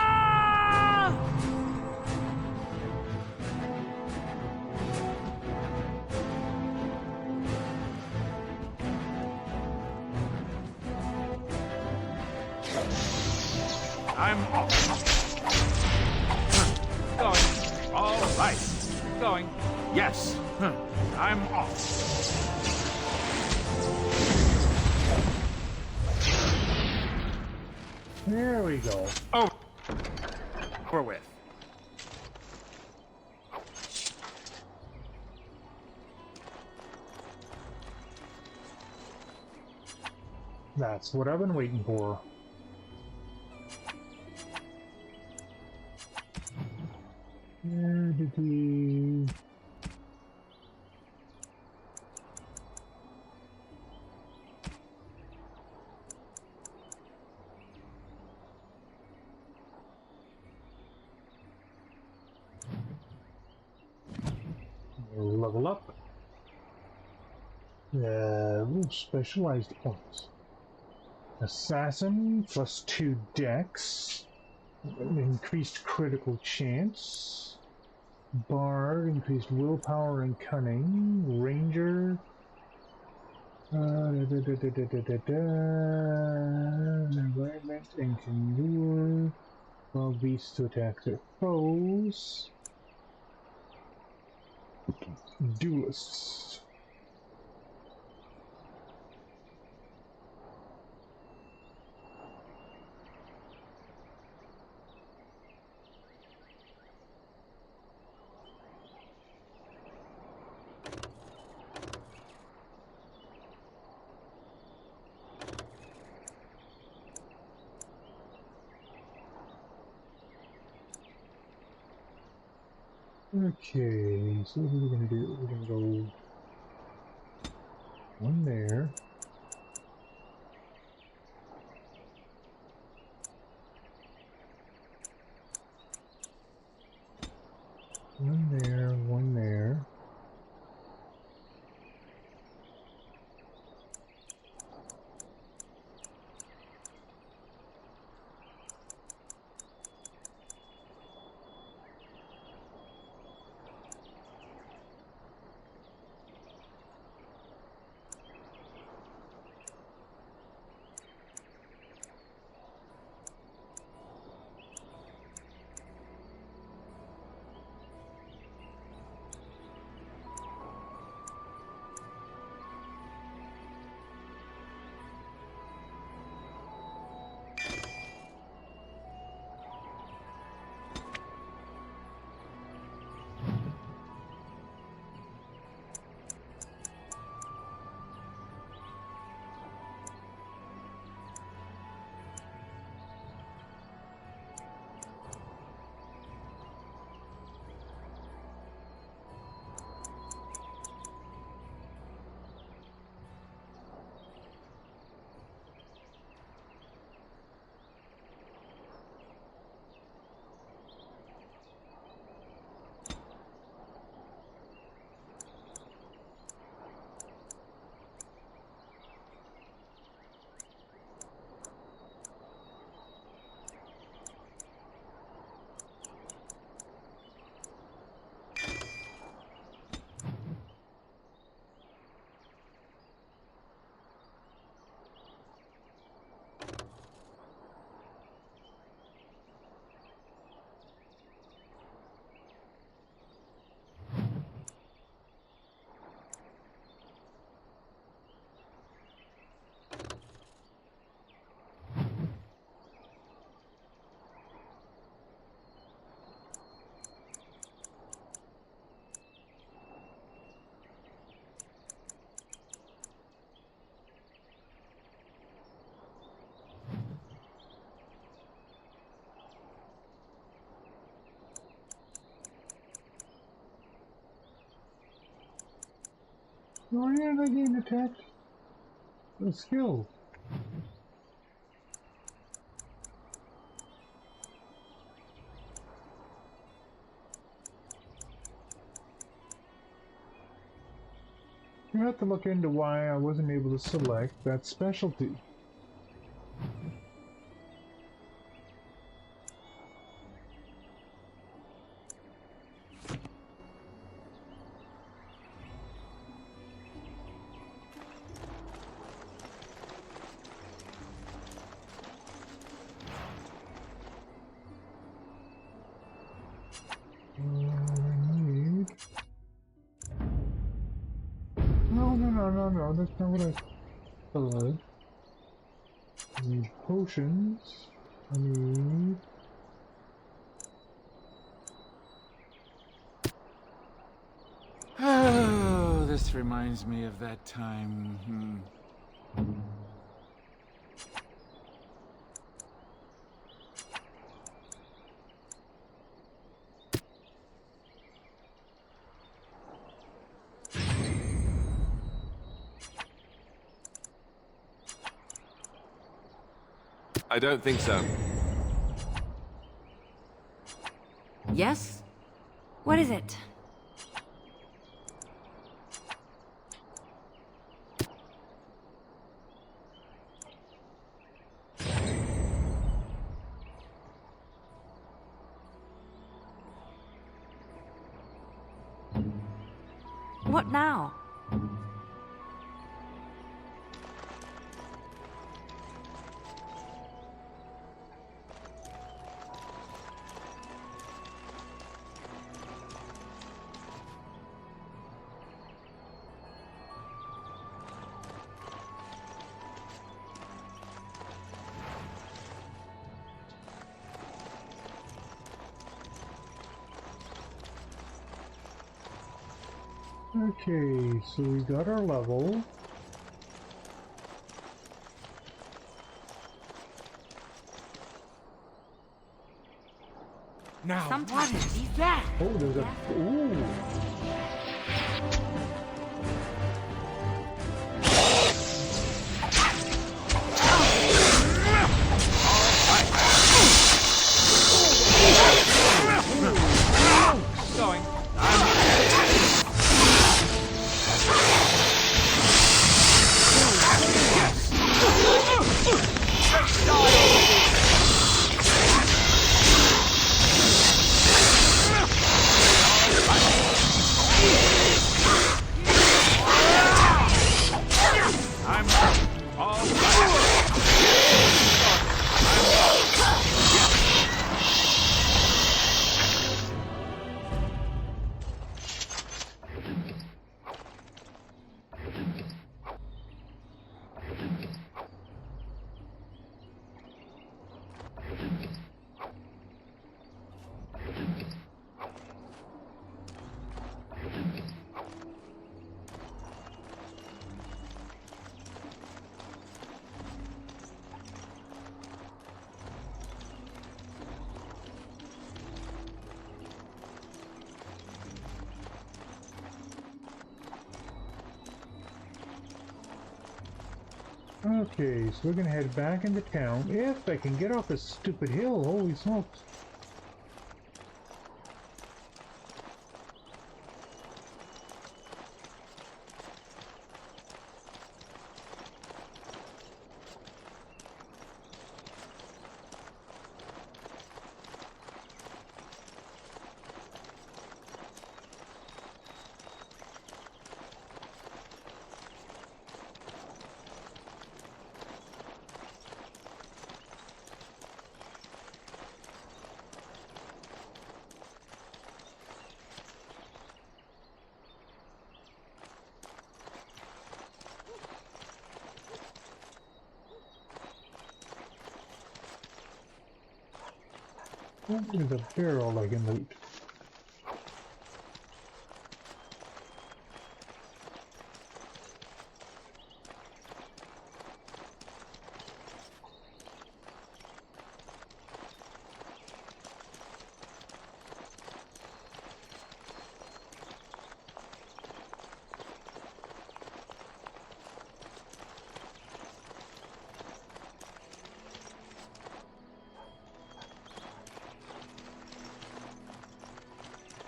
I'm off. Going. All right. Going. Yes. I'm off. There we go. Oh. We're with. That's what I've been waiting for. Where did he... Level up. Specialized points. Assassin, +2 dex. increased critical chance. Bard, increased willpower and cunning. Ranger, environment and can lure wild beasts to attack their foes. Duelists. Okay, so what are we gonna do? We're gonna go one there. One there, one there. Oh yeah, I gained attack. A skill. You have to look into why I wasn't able to select that specialty. No, that's not what I thought. I need potions. I need... Oh, this reminds me of that time. I don't think so. Yes? What is it? What now? Okay, so we got our level. Now, Sometimes he's there. Oh, there's a... Ooh! going. Okay, so we're gonna head back into town. If I can get off this stupid hill, holy smokes. What is a barrel I can loot?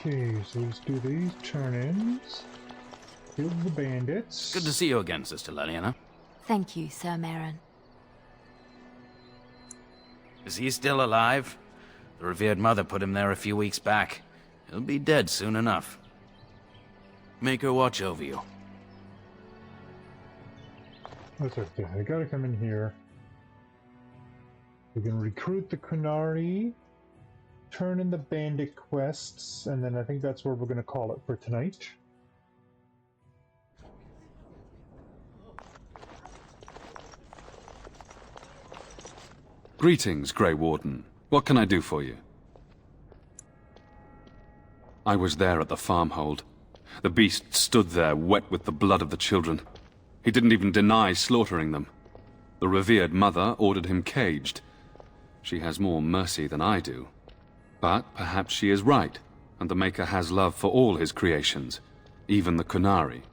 Okay, so let's do these turn-ins. Kill the bandits. Good to see you again, Sister Leliana. Thank you, Sir Marin. Is he still alive? The revered mother put him there a few weeks back. He'll be dead soon enough. Make her watch over you. That's okay. I gotta come in here. We can recruit the Kunari, turn in the bandit quests, and then I think that's where we're going to call it for tonight. Greetings, Grey Warden. What can I do for you? I was there at the farmhold. The beast stood there, wet with the blood of the children. He didn't even deny slaughtering them. The revered mother ordered him caged. She has more mercy than I do. But perhaps she is right, and the Maker has love for all his creations, even the Kunari.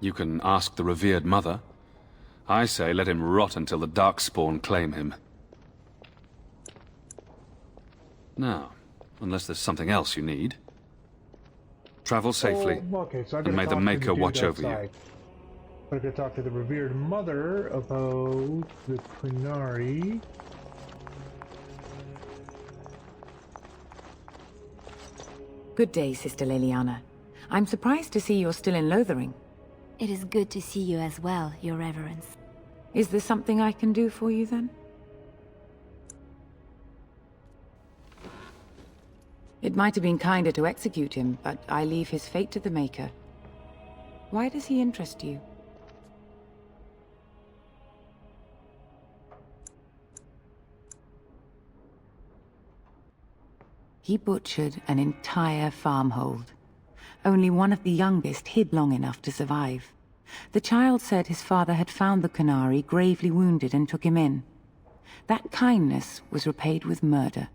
You can ask the revered mother. I say let him rot until the Darkspawn claim him. Now, unless there's something else you need. Travel safely, Oh, okay, so and may the Maker watch over you. I'm going to talk to the revered mother about the Kunari. Good day, Sister Leliana. I'm surprised to see you're still in Lothering. It is good to see you as well, Your Reverence. Is there something I can do for you, then? It might have been kinder to execute him, but I leave his fate to the Maker. Why does he interest you? He butchered an entire farmhold. Only one of the youngest hid long enough to survive. The child said his father had found the Canary gravely wounded and took him in. That kindness was repaid with murder.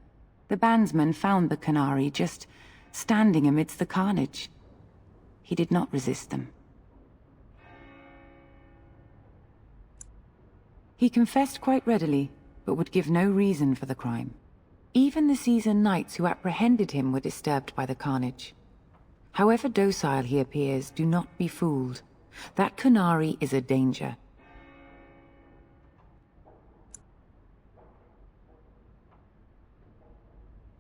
The bandsman found the Canary just standing amidst the carnage. He did not resist them. He confessed quite readily, but would give no reason for the crime. Even the seasoned knights who apprehended him were disturbed by the carnage. However docile he appears, do not be fooled. That Canary is a danger.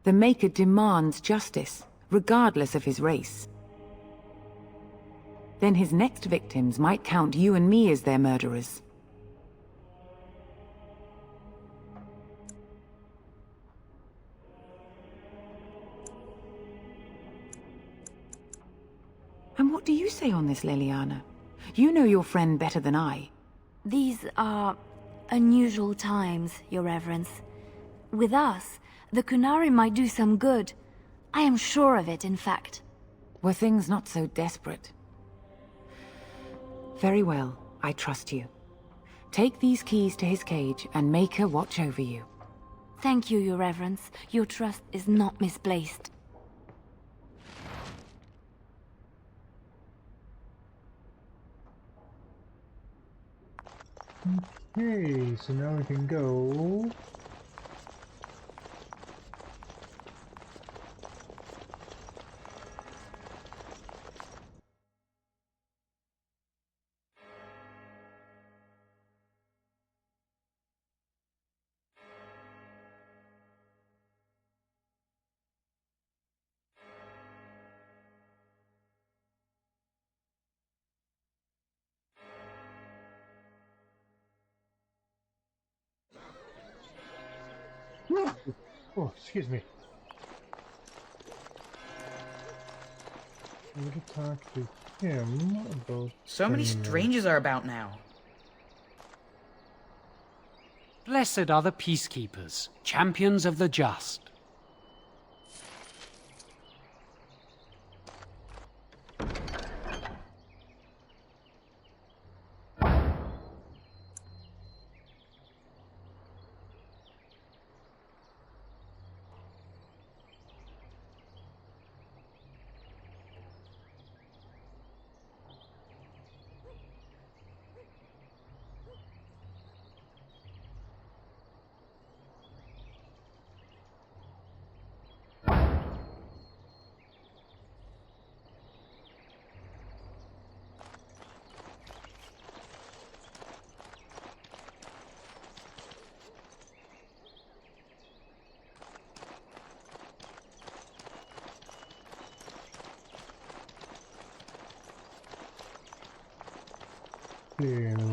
The Maker demands justice, regardless of his race. Then his next victims might count you and me as their murderers. And what do you say on this, Leliana? You know your friend better than I. These are unusual times, Your Reverence. With us, the Kunari might do some good. I am sure of it, in fact. Were things not so desperate? Very well, I trust you. Take these keys to his cage and make her watch over you. Thank you, Your Reverence. Your trust is not misplaced. Okay, so now we can go. Oh, excuse me. I need to talk to him about... So many strangers are about now. Blessed are the peacekeepers, champions of the just.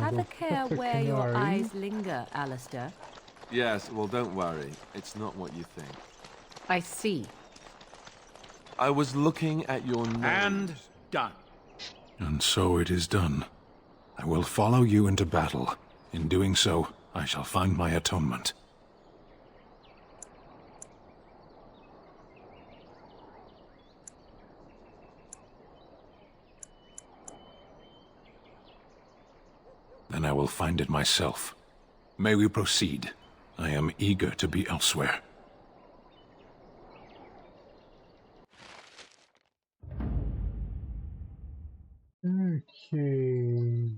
Have a care where your eyes linger, Alistair. Yes, well, don't worry. It's not what you think. I see. I was looking at your nose. And done. And so it is done. I will follow you into battle. In doing so, I shall find my atonement. Then I will find it myself. May we proceed? I am eager to be elsewhere. Okay.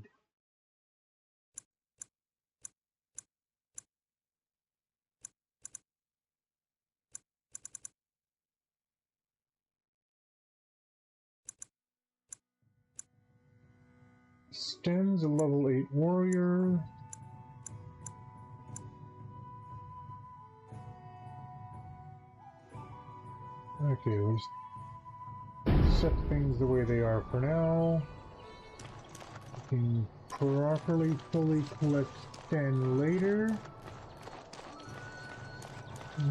Sten's a level 8 warrior. Okay, set things the way they are for now. We can properly fully collect Sten later.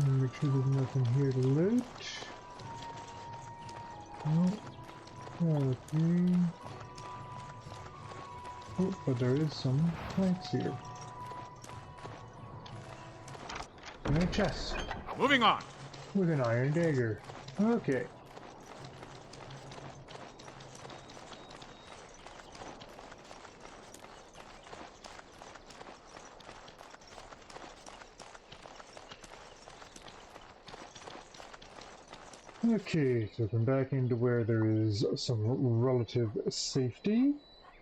Make sure there's nothing here to loot. Nope. Okay. Oh, but there is some planks here. And a chest. Moving on. With an iron dagger. Okay. Okay, so come back into where there is some relative safety.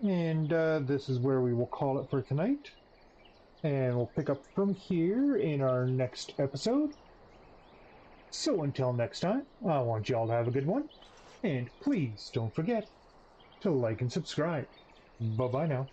And this is where we will call it for tonight. And we'll pick up from here in our next episode. So until next time, I want y'all to have a good one. And please don't forget to like and subscribe. Bye-bye now.